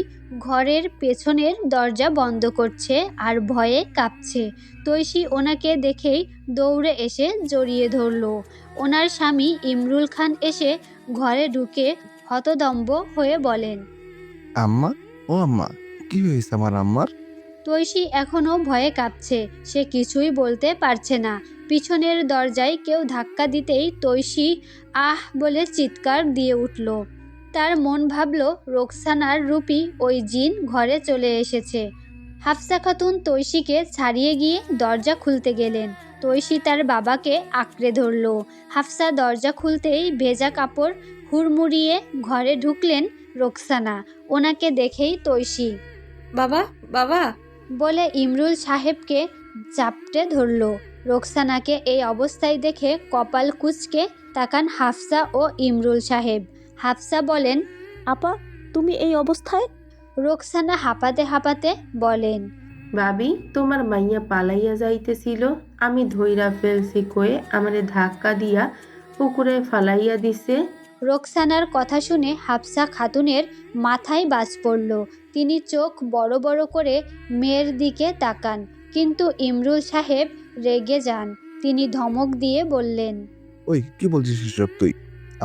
ঘরের পেছনের দরজা বন্ধ করছে আর ভয়ে কাঁপছে। তৈশি ওনাকে দেখেই দৌড়ে এসে জড়িয়ে ধরল। ওনার স্বামী ইমরুল খান এসে ঘরে ঢুকে হতদম্ব হয়ে বলেন, আম্মা, ও আম্মা, কি হয়েছে আমার আম্মার? তৈশি এখনও ভয়ে কাঁপছে। সে কিছুই বলতে পারছে না। পিছনের দরজায় কেউ ধাক্কা দিতেই তৈশি আহ বলে চিৎকার দিয়ে উঠল। তার মন ভাবল রোকসানার রূপী ওই জিন ঘরে চলে এসেছে। হাফসা খাতুন তৈশিকে ছাড়িয়ে গিয়ে দরজা খুলতে গেলেন। তৈশি তার বাবাকে আঁকড়ে ধরল। হাফসা দরজা খুলতেই ভেজা কাপড় হুড়মুড়িয়ে ঘরে ঢুকলেন রোকসানা। ওনাকে দেখেই তৈশি বাবা, বাবা। বলে ইমরুল সাহেবকে চাপটে ধরল। রোকসানাকে এই অবস্থায় দেখে কপাল কুঁচকে তাকান হাফসা ও ইমরুল সাহেব। হাফসা বলেন, আপা, তুমি এই অবস্থায়? রোকসানা হাঁপাতে হাঁপাতে বলেন, ভাবি, তোমার মাইয়া পালাইয়া যাইতেছিল, আমি ধইরা ফেলছি কয়ে আমারে ধাক্কা দিয়া পুকুরে ফালাইয়া দিছে। রোকসানার কথা শুনে হাফসা খাতুনের মাথায় বাজ পড়ল। তিনি চোখ বড় বড় করে মেয়ের দিকে তাকান, কিন্তু ইমরুল সাহেব রেগে যান। তিনি ধমক দিয়ে বললেন, ওই কি বলছিস এসব তুই?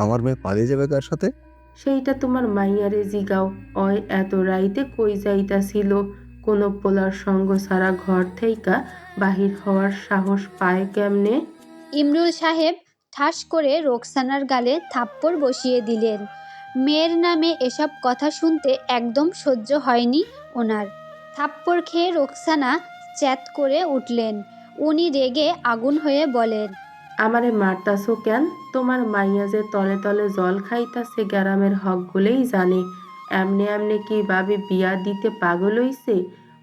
আমার মেয়ে পালিয়ে যাবে কার সাথে? সেইটা তোমার মাইয়ারে জিগাও। অয় এত রাইতে কই যাইতাছিল? কোনো পোলার সঙ্গ ছাড়া ঘর থেইকা বাহির হওয়ার সাহস পায় কেমনে? ইমরুল সাহেব ঠাস করে রোকসানার গালে থাপ্পড় বসিয়ে দিলেন। মেয়ের নামে এসব কথা শুনতে একদম সহ্য হয়নি ওনার। থাপ্পড় খেয়ে রোকসানা চ্যাত করে উঠলেন। উনি রেগে আগুন হয়ে বলেন, আমারে মারতাছো কেন? তোমার মাইয়া যে তলে তলে জল খাইতাছে গ্রামের হকগুলোই জানে। এমনে এমনে কি ভাবে বিয়া দিতে পাগল হইছে?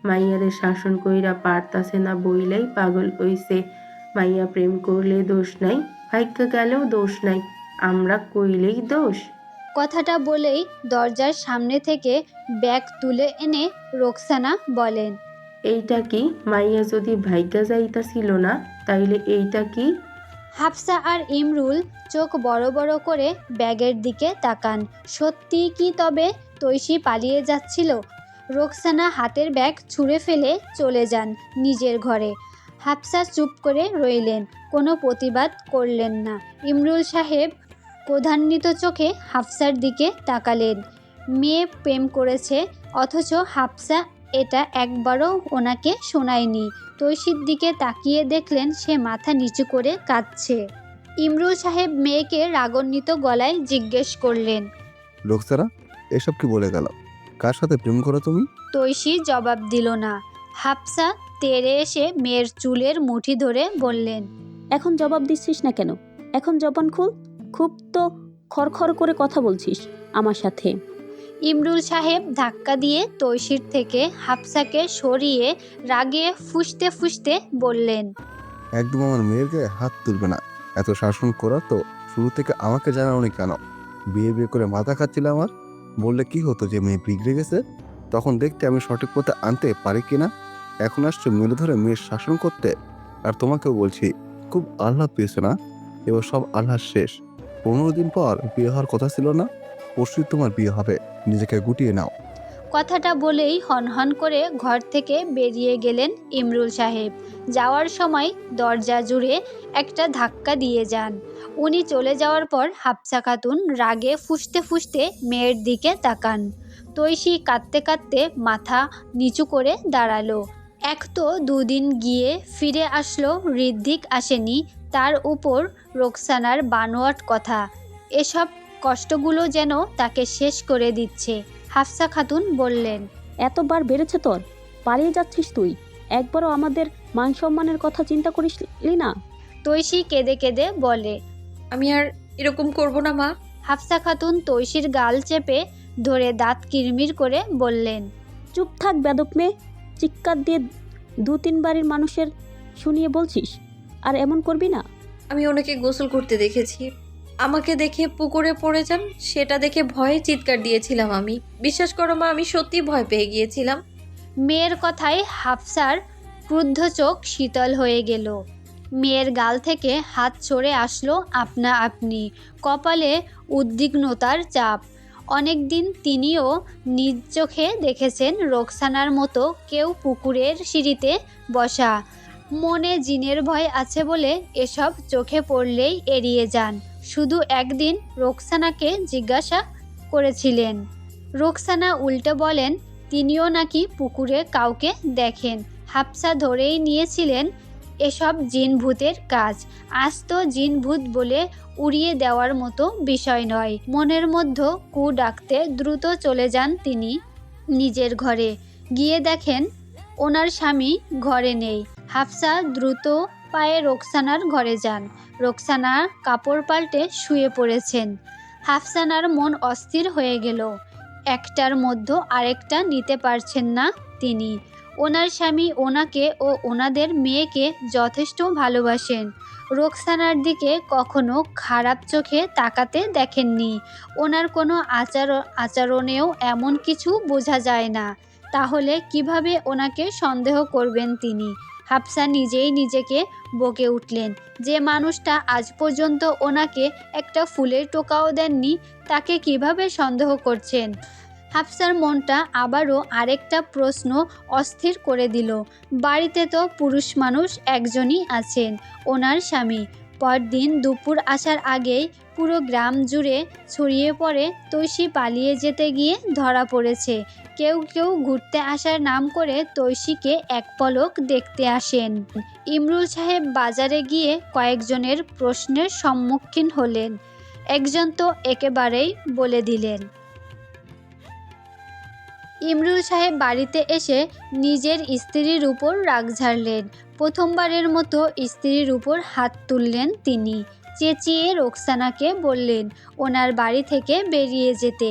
মাইয়ারে শাসন কইরা পারতাছে না বইলাই পাগল হইছে। মাইয়া প্রেম করলে দোষ নাই, ভাগ্য গেলেও দোষ নাই, আমরা কইলেই দোষ। কথাটা বলেই দরজার সামনে থেকে ব্যাগ তুলে এনে রোকসানা বলেন, এইটা কি? মাইয়া যদি ভাগ্যা যাইতাছিল না, তাইলে এইটা কি? হাফসা আর ইমরুল চোখ বড় বড় করে ব্যাগের দিকে তাকান। সত্যি কি তবে তৈশি পালিয়ে যাচ্ছিল? রোকসানা হাতের ব্যাগ ছুঁড়ে ফেলে চলে যান নিজের ঘরে। হাফসা চুপ করে রইলেন, কোনো প্রতিবাদ করলেন না। ইমরুল সাহেব ক্রোধান্বিত চোখে হাফসার দিকে তাকালেন। মেয়ে প্রেম করেছে, অথচ হাফসা এটা একবারও ওনাকে শোনায়নি। তৈশির দিকে তাকিয়ে দেখলেন সে মাথা নিচু করে কাঁদছে। ইমরুল সাহেব মেয়েকে রাগান্বিত গলায় জিজ্ঞেস করলেন, রোকসানা, এসব কি বলে গেল? কার সাথে প্রেম করো তুমি? তৈশি জবাব দিল না। হাফসা তেড়ে এসে মেয়ের চুলের মুঠি ধরে বললেন, এখন জবাব দিচ্ছিস না কেন? এখন জবান খুল। খুব তো খড়খড় করে কথা বলছিস আমার সাথে। ইমরুল সাহেব ধাক্কা দিয়ে তৈশির থেকে হাফসাকে সরিয়ে রাগে ফুঁসতে ফুঁসতে বললেন, একদম আমার মেয়ের গায়ে হাত তুলবে না। এত শাসন করা তো শুরু থেকে আমাকে জানাওনি কেন? বিয়ে বিয়ে করে মাথা খাচ্ছিল আমার। বললে কি হতো যে মেয়ে বিগড়ে গেছে? তখন দেখতে আমি সঠিক পথে আনতে পারি কিনা। এখন আসছো মেলে ধরে মেয়ের শাসন করতে। আর তোমাকেও বলছি, খুব আহ্লাদ পেয়েছে না? এবার সব আহ্লাদ শেষ। 15 দিন পর বিয়ে হওয়ার কথা ছিল না? পরশুই তোমার বিয়ে হবে, নিজেকে গুটিয়ে নাও। কথাটা বলেই হনহন করে ঘর থেকে বেরিয়ে গেলেন ইমরুল সাহেব। যাওয়ার সময় দরজা জুড়ে একটা ধাক্কা দিয়ে যান। উনি চলে যাওয়ার পর হাফসা খাতুন রাগে ফুঁসতে ফুঁসতে মেয়ের দিকে তাকান। তৈশি কাঁদতে কাঁদতে মাথা নিচু করে দাঁড়ালো। এক তো দুদিন গিয়ে ফিরে আসলো, ঋদ্ধিক আসেনি, তার উপর রোকসানার বানোয়াট কথা। এসব কষ্টগুলো যেন তাকে শেষ করে দিচ্ছে। হাফসা খাতুন বললেন, এতবার বেড়েছে তোর, পালিয়ে যাচ্ছিস তুই, একবারও আমাদের মান সম্মানের কথা চিন্তা করিসলি না? তৈশী কেঁদে কেঁদে বলে। আমি আর এরকম করব না মা। হাফসা খাতুন তৈশীর গাল চেপে ধরে দাঁত কিরমির করে বললেন, চুপ থাক বেদব মেয়ে, চিৎকার দিয়ে 2-3 বাড়ির মানুষের শুনিয়ে বলছিস, আর এমন করবি না। আমি ওনাকে গোসল করতে দেখেছি, আমাকে দেখে পুকুরে পড়ে যান সেটা দেখে ভয়ে চিৎকার দিয়েছিলাম। আমি বিশ্বাস করো মা, আমি সত্যি ভয় পেয়ে গিয়েছিলাম। মেয়ের কথায় হাফসার ক্রুদ্ধ চোখ শীতল হয়ে গেল। মেয়ের গাল থেকে হাত সরে আসলো আপনা আপনি, কপালে উদ্বিগ্নতার চাপ। অনেকদিন তিনিও নিজ চোখে দেখেছেন রোকসানার মতো কেউ পুকুরের সিঁড়িতে বসা। মনে জিনের ভয় আছে বলে এসব চোখে পড়লেই এড়িয়ে যান। শুধু একদিন রোকসানাকে জিজ্ঞাসা করেছিলেন। রোকসানা উল্টে বলেন তিনিও নাকি পুকুরে কাউকে দেখেন। হাফসা ধরেই নিয়েছিলেন এসব জিন ভূতের কাজ। আজ তো জিন ভূত বলে উড়িয়ে দেওয়ার মতো বিষয় নয়। মনের মধ্যে কু ডাকতে দ্রুত চলে যান তিনি নিজের ঘরে। গিয়ে দেখেন ওনার স্বামী ঘরে নেই। হাফসা দ্রুত পায়ে রোকসানার ঘরে যান। রোকসানা কাপড় পাল্টে শুয়ে পড়েছেন। হাফসানার মন অস্থির হয়ে গেল। একটার মধ্যে আরেকটা নিতে পারছেন না তিনি। ওনার স্বামী ওনাকে ও ওনাদের মেয়েকে যথেষ্ট ভালোবাসেন। রোকসানার দিকে কখনো খারাপ চোখে তাকাতে দেখেননি। ওনার কোনো আচরণেও এমন কিছু বোঝা যায় না। তাহলে কিভাবে ওনাকে সন্দেহ করবেন তিনি? হাফসা নিজেই নিজেকে বকে উঠলেন। যে মানুষটা আজ পর্যন্ত ওনাকে একটা ফুলের টোকাও দেননি, তাকে কিভাবে সন্দেহ করছেন? হাফসার মনটা আবারও আরেকটা প্রশ্ন অস্থির করে দিল। বাড়িতে তো পুরুষ মানুষ একজনই আছেন, ওনার স্বামী। পরদিন দুপুর আসার আগেই পুরো গ্রাম জুড়ে ছড়িয়ে পড়ে তৈশী পালিয়ে যেতে গিয়ে ধরা পড়েছে। কেউ কেউ ঘুরতে আসার নাম করে তৈশীকে এক পলক দেখতে আসেন। ইমরুল সাহেব বাজারে গিয়ে কয়েকজনের প্রশ্নের সম্মুখীন হলেন। একজন তো একেবারেই বলে দিলেন। ইমরুল সাহেব বাড়িতে এসে নিজের স্ত্রীর উপর রাগ ঝাড়লেন। প্রথমবারের মতো স্ত্রীর উপর হাত তুললেন তিনি। চেঁচিয়ে রোকসানাকে বললেন ওনার বাড়ি থেকে বেরিয়ে যেতে।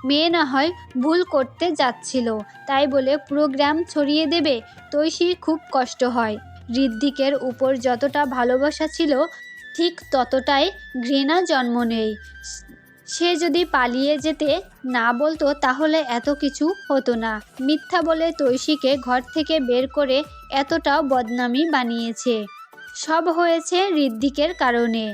মেয়ে না হয় ভুল করতে যাচ্ছিল, তাই বলে পুরো গ্রাম ছড়িয়ে দেবে? তৈশীর খুব কষ্ট হয়। ঋদ্ধিকের উপর যতটা ভালোবাসা ছিল, ঠিক ততটাই ঘৃণা জন্ম নেয়। সে যদি পালিয়ে যেতে না বলতো তাহলে এত কিছু হতো না। মিথ্যা বলে তৈশীকে ঘর থেকে বের করে এতটা বদনামি বানিয়েছে। সব হয়েছে ঋদ্ধিকের কারণে,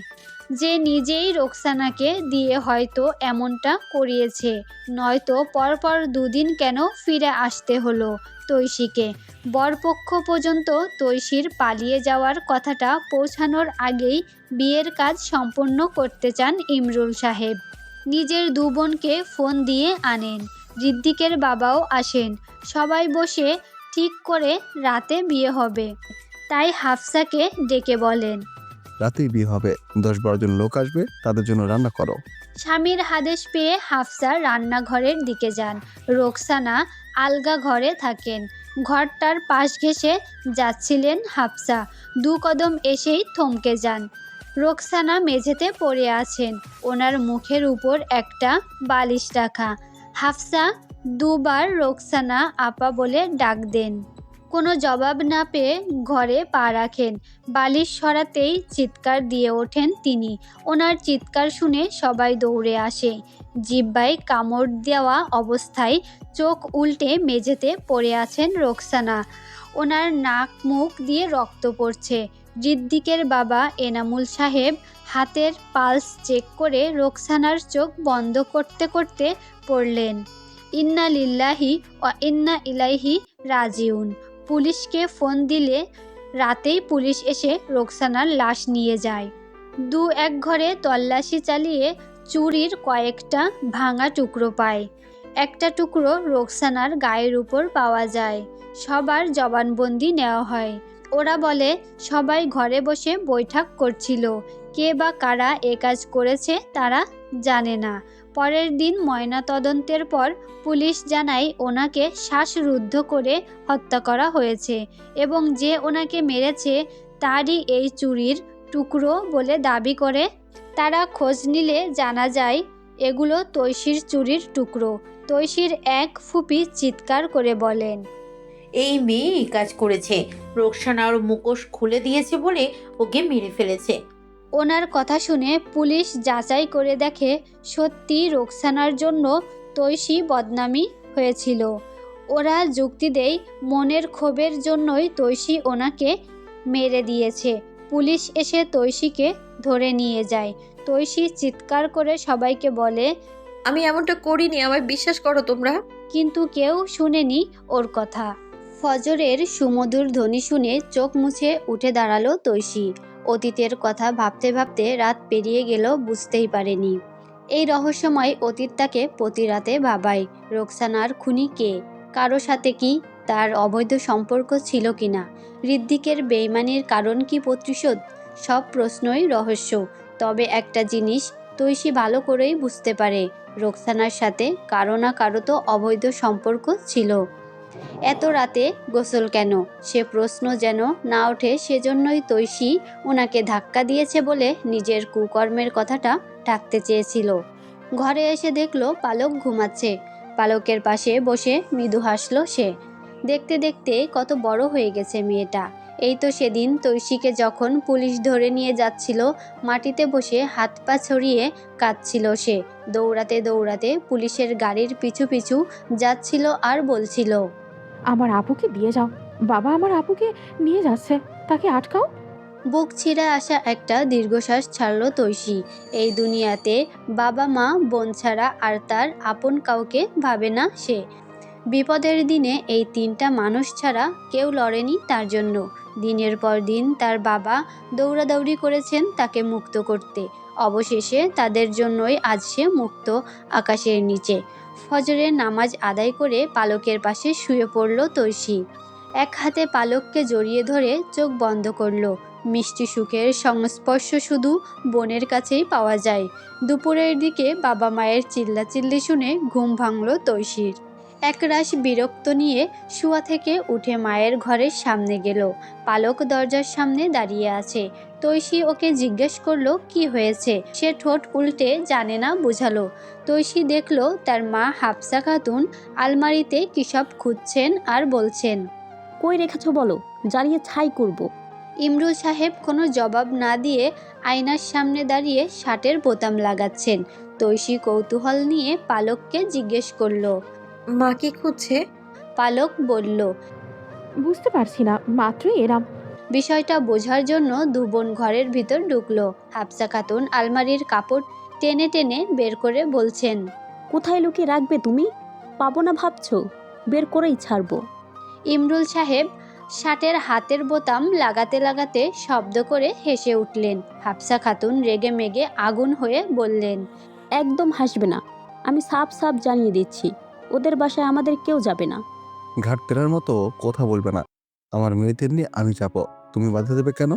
যে নিজেই রোকসানাকে দিয়ে হয়তো এমনটা করিয়েছে। নয়তো পরপর 2 দিন কেন ফিরে আসতে হলো তৈশীকে? বরপক্ষ পর্যন্ত তৈশীর পালিয়ে যাওয়ার কথাটা পৌঁছানোর আগেই বিয়ের কাজ সম্পন্ন করতে চান ইমরুল সাহেব। নিজের 2 বোনকে ফোন দিয়ে আনেন। ঋদ্ধিকের বাবাও আসেন। সবাই বসে ঠিক করে রাতে বিয়ে হবে। তাই হাফসাকে ডেকে বলেন, রাতেই বিয়ে হবে, 10-12 জন লোক আসবে, তাদের জন্য রান্না করো। স্বামীর আদেশ পেয়ে হাফসা রান্নাঘরের দিকে যান। রোকসানা আলগা ঘরে থাকেন। ঘরটার পাশ ঘেঁষে যাচ্ছিলেন হাফসা। 2 কদম এসেই থমকে যান। রোকসানা মেঝেতে পড়ে আছেন, ওনার মুখের উপর একটা বালিশ রাখা। হাফসা 2 বার রোকসানা আপা বলে ডাক দেন। কোনো জবাব না পেয়ে ঘরে পা রাখেন। বালিশ সরাতেই চিৎকার দিয়ে ওঠেন তিনি। ওনার চিৎকার শুনে সবাই দৌড়ে আসে। জিহ্বায় কামড় দেওয়া অবস্থায় চোখ উল্টে মেঝেতে পড়ে আছেন রোকসানা। ওনার নাক মুখ দিয়ে রক্ত পড়ছে। ঋদ্ধিকের বাবা এনামুল সাহেব হাতের পালস চেক করে রোকসানার চোখ বন্ধ করতে করতে পড়লেন, ইন্না লিল্লাহি ওয়া ইন্না ইলাইহি রাজিউন। পুলিশকে ফোন দিলে রাতেই পুলিশ এসে রোকসানার লাশ নিয়ে যায়। 2-1 ঘরে তল্লাশি চালিয়ে চুরির কয়েকটা ভাঙা টুকরো পায়। একটা টুকরো রোকসানার গায়ের উপর পাওয়া যায়। সবার জবানবন্দি নেওয়া হয়। ওরা বলে সবাই ঘরে বসে বৈঠক করছিল, কে বা কারা এ কাজ করেছে তারা জানে না। পরের দিন ময়নাতদন্তের পর পুলিশ জানায় ওনাকে শ্বাসরুদ্ধ করে হত্যা করা হয়েছে এবং যে ওনাকে মেরেছে তারই এই চুরির টুকরো বলে দাবি করে। তারা খোঁজ নিলে জানা যায় এগুলো তৈশির চুরির টুকরো। তৈশির এক ফুপি চিৎকার করে বলেন, এই মেয়ে এই কাজ করেছে। রোকসানা ওর মুখোশ খুলে দিয়েছে বলে ওকে মেরে ফেলেছে। ওনার কথা শুনে পুলিশ যাচাই করে দেখে সত্যি রোকসানার জন্য তৈশি বদনামি হয়েছিল। ওরা যুক্তি দেয় মনের ক্ষোভের জন্যই তৈশি ওনাকে মেরে দিয়েছে। পুলিশ এসে তৈশিকে ধরে নিয়ে যায়। তৈশি চিৎকার করে সবাইকে বলে, আমি এমনটা করিনি, আমায় বিশ্বাস করো তোমরা। কিন্তু কেউ শুনেনি ওর কথা। ফজরের সুমধুর ধ্বনি শুনে চোখ মুছে উঠে দাঁড়ালো তৈশি। অতীতের কথা ভাবতে ভাবতে রাত পেরিয়ে গেল বুঝতেই পারেনি। এই রহস্যময় অতীত তাকে প্রতি রাতে ভাবায়। রোকসানার খুনি কে? কারো সাথে কি তার অবৈধ সম্পর্ক ছিল কিনা? ঋদ্ধিকের বেইমানির কারণ কি প্রতিশোধ? সব প্রশ্নই রহস্য। তবে একটা জিনিস তৈশি ভালো করেই বুঝতে পারে, রোকসানার সাথে কারো না কারো তো অবৈধ সম্পর্ক ছিল। এত রাতে গোসল কেন? সে প্রশ্ন যেন না ওঠে, সেজন্যই তৈশি ওনাকে ধাক্কা দিয়েছে বলে নিজের কুকর্মের কথাটা ঢাকতে চেয়েছিল। ঘরে এসে দেখলো পালক ঘুমাচ্ছে। পালকের পাশে বসে মৃদু হাসলো সে। দেখতে দেখতে কত বড় হয়ে গেছে মেয়েটা। এই তো সেদিন তৈশিকে যখন পুলিশ ধরে নিয়ে যাচ্ছিল, মাটিতে বসে হাত পা ছড়িয়ে কাঁদছিল সে। দৌড়াতে দৌড়াতে পুলিশের গাড়ির পিছু পিছু যাচ্ছিল আর বলছিল, আমার আপুকে দিয়ে যাও, বাবা আমার আপুকে নিয়ে যাচ্ছে, তাকে আটকাও। বুক ছিঁড়ে আসা একটা দীর্ঘশ্বাস ছাড়ল তৈশি। এই দুনিয়াতে বাবা মা বোন ছাড়া আর তার আপন কাউকে ভাবে না সে। বিপদের দিনে এই তিনটা মানুষ ছাড়া কেউ লড়েনি তার জন্য। দিনের পর দিন তার বাবা দৌড়াদৌড়ি করেছেন তাকে মুক্ত করতে। অবশেষে তাদের জন্যই আজ সে মুক্ত আকাশের নিচে। ফজরের নামাজ আদায় করে পালকের পাশে শুয়ে পড়ল তৈশি। এক হাতে পালককে জড়িয়ে ধরে চোখ বন্ধ করল। মিষ্টি সুখের সংস্পর্শ শুধু বোনের কাছেই পাওয়া যায়। দুপুরের দিকে বাবা মায়ের চিল্লাচিল্লি শুনে ঘুম ভাঙল তৈশির। একরাশ বিরক্ত নিয়ে শুয়া থেকে উঠে মায়ের ঘরের সামনে গেল। পালক দরজার সামনে দাঁড়িয়ে আছে। তৈশি ওকে জিজ্ঞেস করলো কি হয়েছে। সে ঠোঁট উল্টে জানে না বুঝালো। তৈশি দেখলো তার মা হাফসা খাতুন আলমারিতে কী সব খুঁজছেন আর বলছেন, কই রেখেছো বলো, জ্বালিয়ে ছাই করব। ইমরুল সাহেব কোনো জবাব না দিয়ে আয়নার সামনে দাঁড়িয়ে শার্টের বোতাম লাগাচ্ছেন। তৈশি কৌতূহল নিয়ে পালককে জিজ্ঞেস করলো। মা কি খুঁজছে? পালক বলল, বুঝতে পারছি না, মাত্রই এলাম। বিষয়টা বোঝার জন্য দু বোন ঘরের ভিতর ঢুকলো। হাফসা খাতুন আলমারির কাপড় টেনে টেনে বের করে বলছেন, কোথায় লুকিয়ে রাখবে তুমি? পাবো না ভাবছো? বের করেই ছাড়বো। ইমরুল সাহেব শার্টের হাতের বোতাম লাগাতে লাগাতে শব্দ করে হেসে উঠলেন। হাফসা খাতুন রেগে মেগে আগুন হয়ে বললেন, একদম হাসবে না, আমি সাফ সাফ জানিয়ে দিচ্ছি, ওদের বাসায় আমাদের কেউ যাবে না। ঘাট তেরার মতো কথা বলবে না। আমার মেয়েদের নিয়ে আমি যাবো, তুমি বাধা দেবে কেন?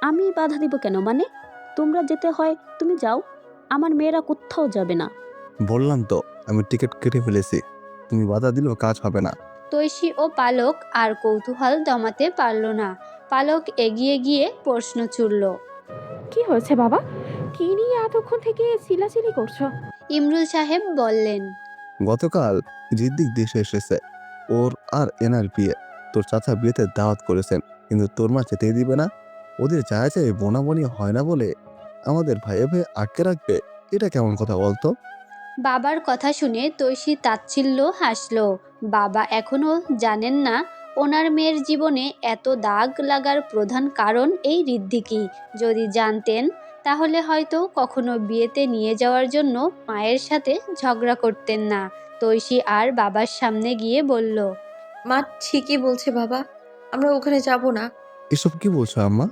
আমি বাধা দিব কেন? মানে তোমরা যেতে হয় তুমি যাও, আমার মেয়েরা কোথাও যাবে না। বললাম তো আমি টিকিট কেটে ফেলেছি, তুমি বাধা দিলেও কাজ হবে না। তৈশি ও পালক আর কৌতূহল দমাতে পারল না। পালক এগিয়ে গিয়ে প্রশ্ন ছুড়ল, কি হয়েছে বাবা? কি নিয়ে এতক্ষণ থেকে চিল্লাচিল্লি করছো? ইমরুল সাহেব বললেন, গতকাল ঋদ্ধিক দেশে এসেছে, ওর আর এনার বিয়ে। তোর চাচা বিয়েতে দাওয়াত করেছেন, কিন্তু তোর মা যেতেই দিবে না। ওদের যায় যায় বোনাবনি হয় না বলে আমাদের ভাইয়ে ভাইয়ে আটকে রাখবে, এটা কেমন কথা বলতো? বাবার কথা শুনে তৈশি তাচ্ছিল্য হাসল। বাবা এখনো জানেন না ওনার মেয়ের জীবনে এত দাগ লাগার প্রধান কারণ এই ঋদ্ধিকই। যদি জানতেন তাহলে হয়তো কখনো বিয়েতে নিয়ে যাওয়ার জন্য মায়ের সাথে ঝগড়া করতেন না। তৈশি আর বাবার সামনে গিয়ে বলল, মা ঠিকই বলছে বাবা, আমরা ওখানে যাব না। এসব কি বলছো আম্মা?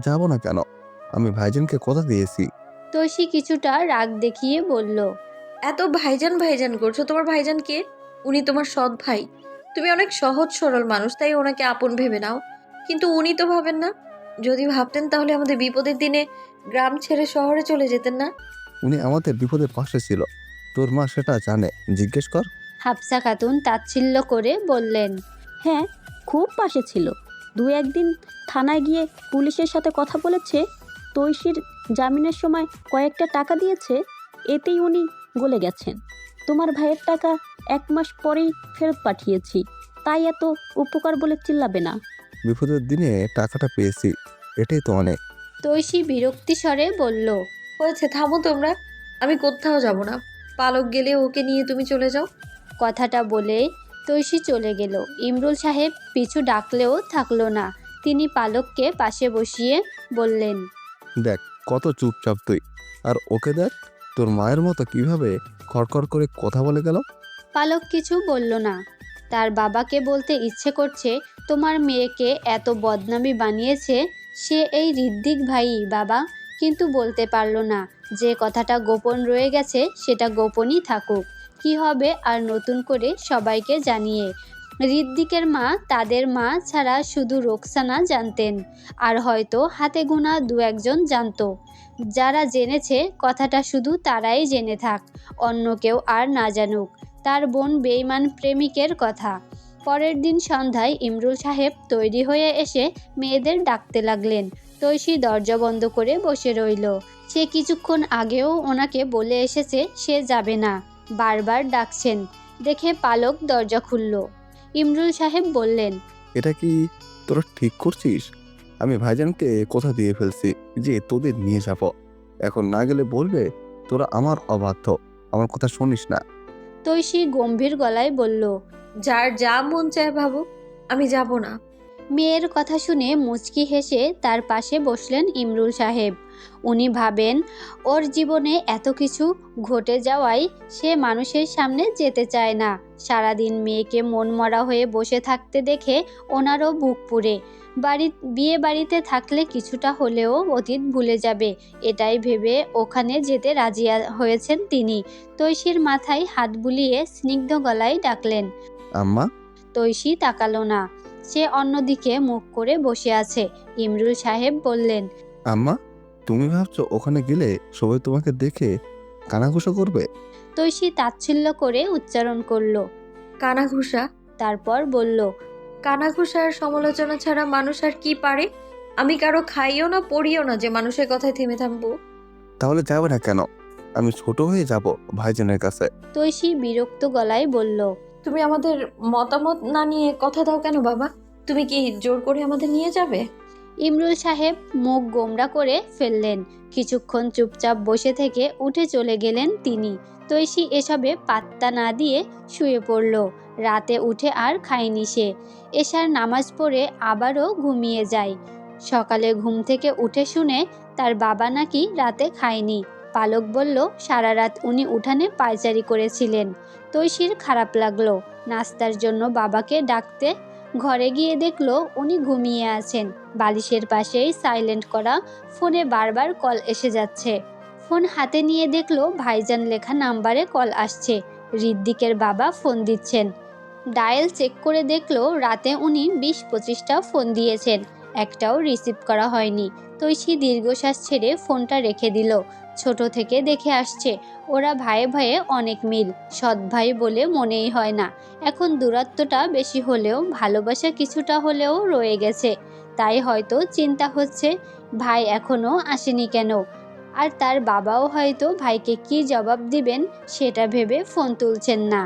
যাবো না কেন? আমি ভাইজানকে কথা দিয়েছি। তৈশি কিছুটা রাগ দেখিয়ে বলল, এত ভাইজান ভাইজান করছো, তোমার ভাইজান কে? উনি তোমার সৎ ভাই। তুমি অনেক সহজ সরল মানুষ, তাই ওনাকে আপন ভেবে নাও, কিন্তু উনি তো ভাবেন না। যদি ভাবতেন তাহলে আমাদের বিপদের দিনে গ্রাম ছেড়ে শহরে চলে যেতেন না। উনি আমাদের বিপদের পাশে ছিল, তোর মা সেটা জানে, জিজ্ঞেস কর। হাফসা খাতুন তাচ্ছিল্য করে বললেন। হ্যাঁ, খুব পাশে ছিল। দু একদিন থানায় গিয়ে পুলিশের সাথে কথা বলেছে, তৈশির জামিনের সময় কয়েকটা টাকা দিয়েছে, এতেই উনি গলে গেছেন। তোমার ভাইয়ের টাকা 1 মাস পরেই ফেরত পাঠিয়েছি, তাই এত উপকার বলে চিল্লাবে না। বিপদের দিনে টাকাটা পেয়েছি, এটাই তো অনেক। তৈশী বিরক্তি স্বরে বলল। হয়েছে, থামো তোমরা। আমি কোথাও যাব না। পালক গেলে ওকে নিয়ে তুমি চলে যাও। কথাটা বলে তৈশী চলে গেল। ইমরুল সাহেব পিছু ডাকলেও থাকলো না। তিনি পালককে পাশে বসিয়ে বললেন। দেখ কত চুপচাপ তুই, আর ওকে দেখ তোর মায়ের মতো কিভাবে খড়খড় করে কথা বলে গেল। পালক কিছু বলল না। তার বাবাকে বলতে ইচ্ছে করছে, তোমার মেয়েকে এত বদনামি বানিয়েছে সে এই ঋদ্ধিক ভাই বাবা, কিন্তু বলতে পারল না। যে কথাটা গোপন রয়ে গেছে সেটা গোপনই থাকুক, কি হবে আর নতুন করে সবাইকে জানিয়ে। ঋদ্ধিকের মা তাদের মা ছাড়া শুধু রোকসানা জানতেন, আর হয়তো হাতে গোনা 2-1 জন জানতো। যারা জেনেছে কথাটা শুধু তারাই জেনে থাক, অন্য কেউ আর না জানুক তার বোন বেঈমান প্রেমিকের কথা। পরের দিন সন্ধ্যায় ইমরুল সাহেব তৈরি হয়ে এসে মেয়েদের ডাকতে লাগলেন। তৈশী দরজা বন্ধ করে বসে রইল। সে কিছুক্ষণ আগেও ওনাকে বলে এসেছে সে যাবে না, বারবার ডাকছেন দেখে পালক দরজা খুলল। ইমরুল সাহেব বললেন। এটা কি তোরা ঠিক করছিস? আমি ভাইজানকে কথা দিয়ে ফেলছি যে তোদের নিয়ে যাব, এখন না গেলে বলবে তোরা আমার অবাধ্য, আমার কথা শুনিস না। তৈশী গম্ভীর গলায় বলল। যার যা মন চায় ভাবো, আমি যাব না। মেয়ের কথা শুনে মুচকি হেসে তার পাশে বসলেন ইমরুল সাহেব। উনি ভাবেন ওর জীবনে এত কিছু ঘটে যাওয়ায় সে মানুষের সামনে যেতে চায় না। সারাদিন মেয়েকে মন মরা হয়ে বসে থাকতে দেখে ওনারও বুক পুড়ে। বিয়ে বাড়িতে থাকলে কিছুটা হলেও অতীত ভুলে যাবে, এটাই ভেবে ওখানে যেতে রাজি হয়েছেন তিনি। তৈশীর মাথায় হাত বুলিয়ে স্নিগ্ধ গলায় ডাকলেন। আম্মা। তৈশী তাকালো না, সে অন্যদিকে মুখ করে বসে আছে। ইমরুল সাহেব বললেন। আম্মা, তুমি ভাবছো ওখানে গেলে সবাই তোমাকে দেখে কানাঘুষা করবে? তৈশী তাচ্ছিল্য করে উচ্চারণ করলো। কানাঘুষা? তারপর বলল। কানাঘুষা আর সমালোচনা ছাড়া মানুষ আর কি পারে? আমি কারো খাইও না পড়িও না যে মানুষের কথায় থেমে থামবো। তাহলে যাবে না কেন? আমি ছোট হয়ে যাব ভাইজানের কাছে। তৈশী বিরক্ত গলায় বলল। তুমি আমাদের মতামত না নিয়ে কথা দাও কেন বাবা? তুমি কি জোর করে আমাদের নিয়ে যাবে? ইমরুল সাহেব মুখ গোমড়া করে ফেললেন। কিছুক্ষণ চুপচাপ বসে থেকে উঠে চলে গেলেন তিনি। তৈশী এসবে পাত্তা না দিয়ে শুয়ে পড়ল। রাতে উঠে আর খায়নি সে। এশার নামাজ পড়ে আবারও ঘুমিয়ে যায়। সকালে ঘুম থেকে উঠে শুনে তার বাবা নাকি রাতে খায়নি। পালক বলল সারা রাত উনি উঠানে পায়চারি করেছিলেন। তৈশীর খারাপ লাগলো। নাস্তার জন্য বাবাকে ডাকতে ঘরে গিয়ে দেখলো উনি ঘুমিয়ে আছেন। বালিশের পাশেই সাইলেন্ট করা ফোনে বারবার কল এসে যাচ্ছে। ফোন হাতে নিয়ে দেখলো ভাইজান লেখা নাম্বারে কল আসছে। ঋদ্ধিকের বাবা ফোন দিচ্ছেন। ডায়াল চেক করে দেখলো রাতে উনি 20-25টা ফোন দিয়েছেন, একটাও রিসিভ করা হয়নি। তৈশী দীর্ঘশ্বাস ছেড়ে ফোনটা রেখে দিল। ছোট থেকে দেখে আসছে ওরা ভাইয়ে ভাইয়ে অনেক মিল, সৎ ভাই বলে মনেই হয় না। এখন দূরত্বটা বেশি হলেও ভালোবাসা কিছুটা হলেও রয়ে গেছে। তাই হয়তো চিন্তা হচ্ছে ভাই এখনো আসেনি কেন, আর তার বাবাও হয়তো ভাইকে কি জবাব দিবেন সেটা ভেবে ফোন তুলছেন না।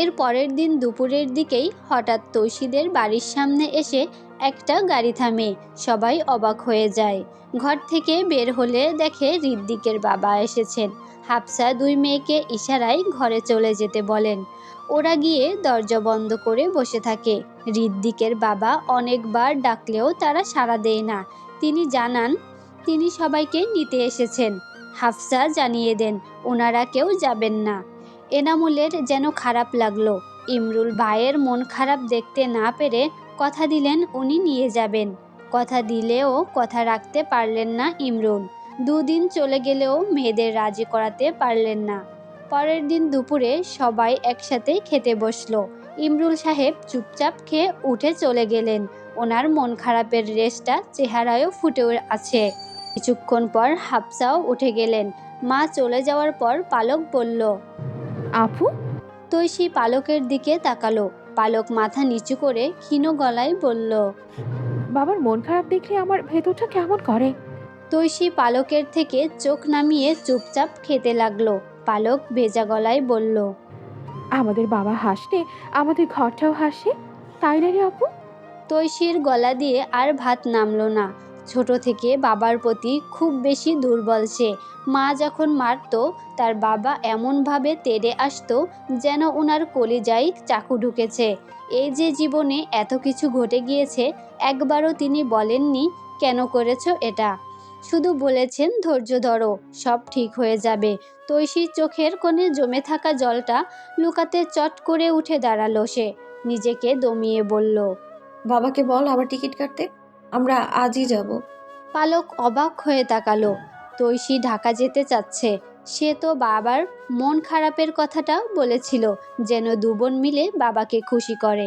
এর পরের দিন দুপুরের দিকেই হঠাৎ তৌশীদের বাড়ির সামনে এসে একটা গাড়ি থামে। সবাই অবাক হয়ে যায়। ঘর থেকে বের হলে দেখে ঋদ্ধিকের বাবা এসেছেন। হাফসা 2 মেয়েকে ইশারায় ঘরে চলে যেতে বলেন। ওরা গিয়ে দরজা বন্ধ করে বসে থাকে। ঋদ্ধিকের বাবা অনেকবার ডাকলেও তারা সাড়া দেয় না। তিনি জানান তিনি সবাইকে নিতে এসেছেন। হাফসা জানিয়ে দেন ওনারা কেউ যাবেন না। এনামুলের যেন খারাপ লাগলো। ইমরুল ভাইয়ের মন খারাপ দেখতে না পেরে কথা দিলেন উনি নিয়ে যাবেন। কথা দিলেও কথা রাখতে পারলেন না ইমরুল। 2 দিন চলে গেলেও মেয়েদের রাজি করাতে পারলেন না। পরের দিন দুপুরে সবাই একসাথে খেতে বসলো। ইমরুল সাহেব চুপচাপ খেয়ে উঠে চলে গেলেন। ওনার মন খারাপের রেশটা চেহারায়ও ফুটে আছে। কিছুক্ষণ পর হাফসাও উঠে গেলেন। মা চলে যাওয়ার পর পালক বলল, আপু, তৈশী পালকের দিকে তাকালো। পালক মাথা নিচু করে ক্ষীণ গলায় বলল, বাবার মন খারাপ দেখলে আমার ভেতরটা কেমন করে। তৈশী পালকের থেকে চোখ নামিয়ে চুপচাপ খেতে লাগলো। পালক ভেজা গলায় বলল, আমাদের বাবা হাসলে আমাদের ঘরটাও হাসে, তাই না রে আপু? তৈশীর গলা দিয়ে আর ভাত নামলো না। ছোট থেকে বাবার প্রতি খুব বেশি দুর্বল সে। মা যখন মারতো, তার বাবা এমনভাবে তেড়ে আসতো যেন ওনার কলিজায় চাকু ঢুকেছে। এই যে জীবনে এত কিছু ঘটে গিয়েছে, একবারও তিনি বলেননি কেন করেছো এটা। শুধু বলেছেন ধৈর্য ধরো, সব ঠিক হয়ে যাবে। তৈশীর চোখের কোণে জমে থাকা জলটা লুকাতে চট করে উঠে দাঁড়ালো সে। নিজেকে দমিয়ে বলল, বাবাকে বল আবার টিকিট কাটতে, আমরা আজই যাব। পালক অবাক হয়ে তাকালো। তৈশী ঢাকা যেতে চাচ্ছে। সে তো বাবার মন খারাপের কথাটা বলেছিল, যেন দুবোন মিলে বাবাকে খুশি করে।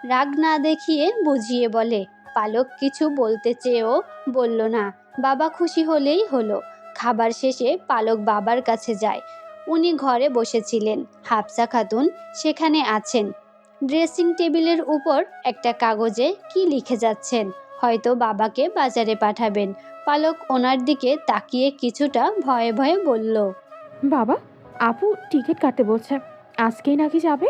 রাগ না দেখিয়ে বুঝিয়ে বলে। পালক কিছু বলতে চেয়েও বলল না। বাবা খুশি হলেই হলো। খাবার শেষে পালক বাবার কাছে যায়। উনি ঘরে বসেছিলেন। হাফসা খাতুন সেখানে আছেন। ড্রেসিং টেবিলের উপর একটা কাগজে কি লিখে যাচ্ছেন। হয়তো বাবাকে বাজারে পাঠাবেন। পালক ওনার দিকে তাকিয়ে কিছুটা ভয়ে ভয়ে বলল, বাবা, আপু টিকিট কাটতে বলছে, আজকেই নাকি যাবে?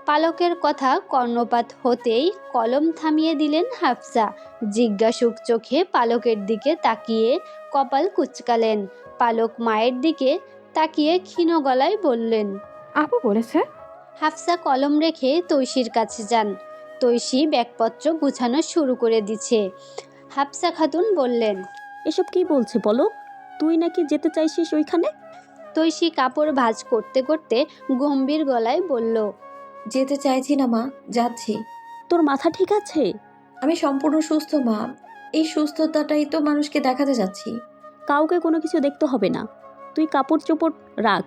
পালকের কথা কর্ণপাত হতেই কলম থামিয়ে দিলেন হাফসা। জিজ্ঞাসুক চোখে পালকের দিকে তাকিয়ে কপাল কুঁচকালেন। পালক মায়ের দিকে তাকিয়ে ক্ষীণ গলায় বললেন। আপু বলেছে। হাফসা কলম রেখে তৈশীর কাছে যান। তৈশী ব্যাগপত্র গুছানো শুরু করে দিচ্ছে। হাফসা খাতুন বললেন, এসব কি বলছে পলক? তুই নাকি যেতে চাইছিস ওইখানে? তৈশী কাপড় ভাঁজ করতে করতে গম্ভীর গলায় বলল, যেতে চাইছি না মা, যাচ্ছি। তোর মাথা ঠিক আছে? আমি সম্পূর্ণ সুস্থ মা, এই সুস্থতাটাই তো মানুষকে দেখাতে যাচ্ছি। কাউকে কোনো কিছু দেখতে হবে না, তুই কাপড় চোপড় রাখ।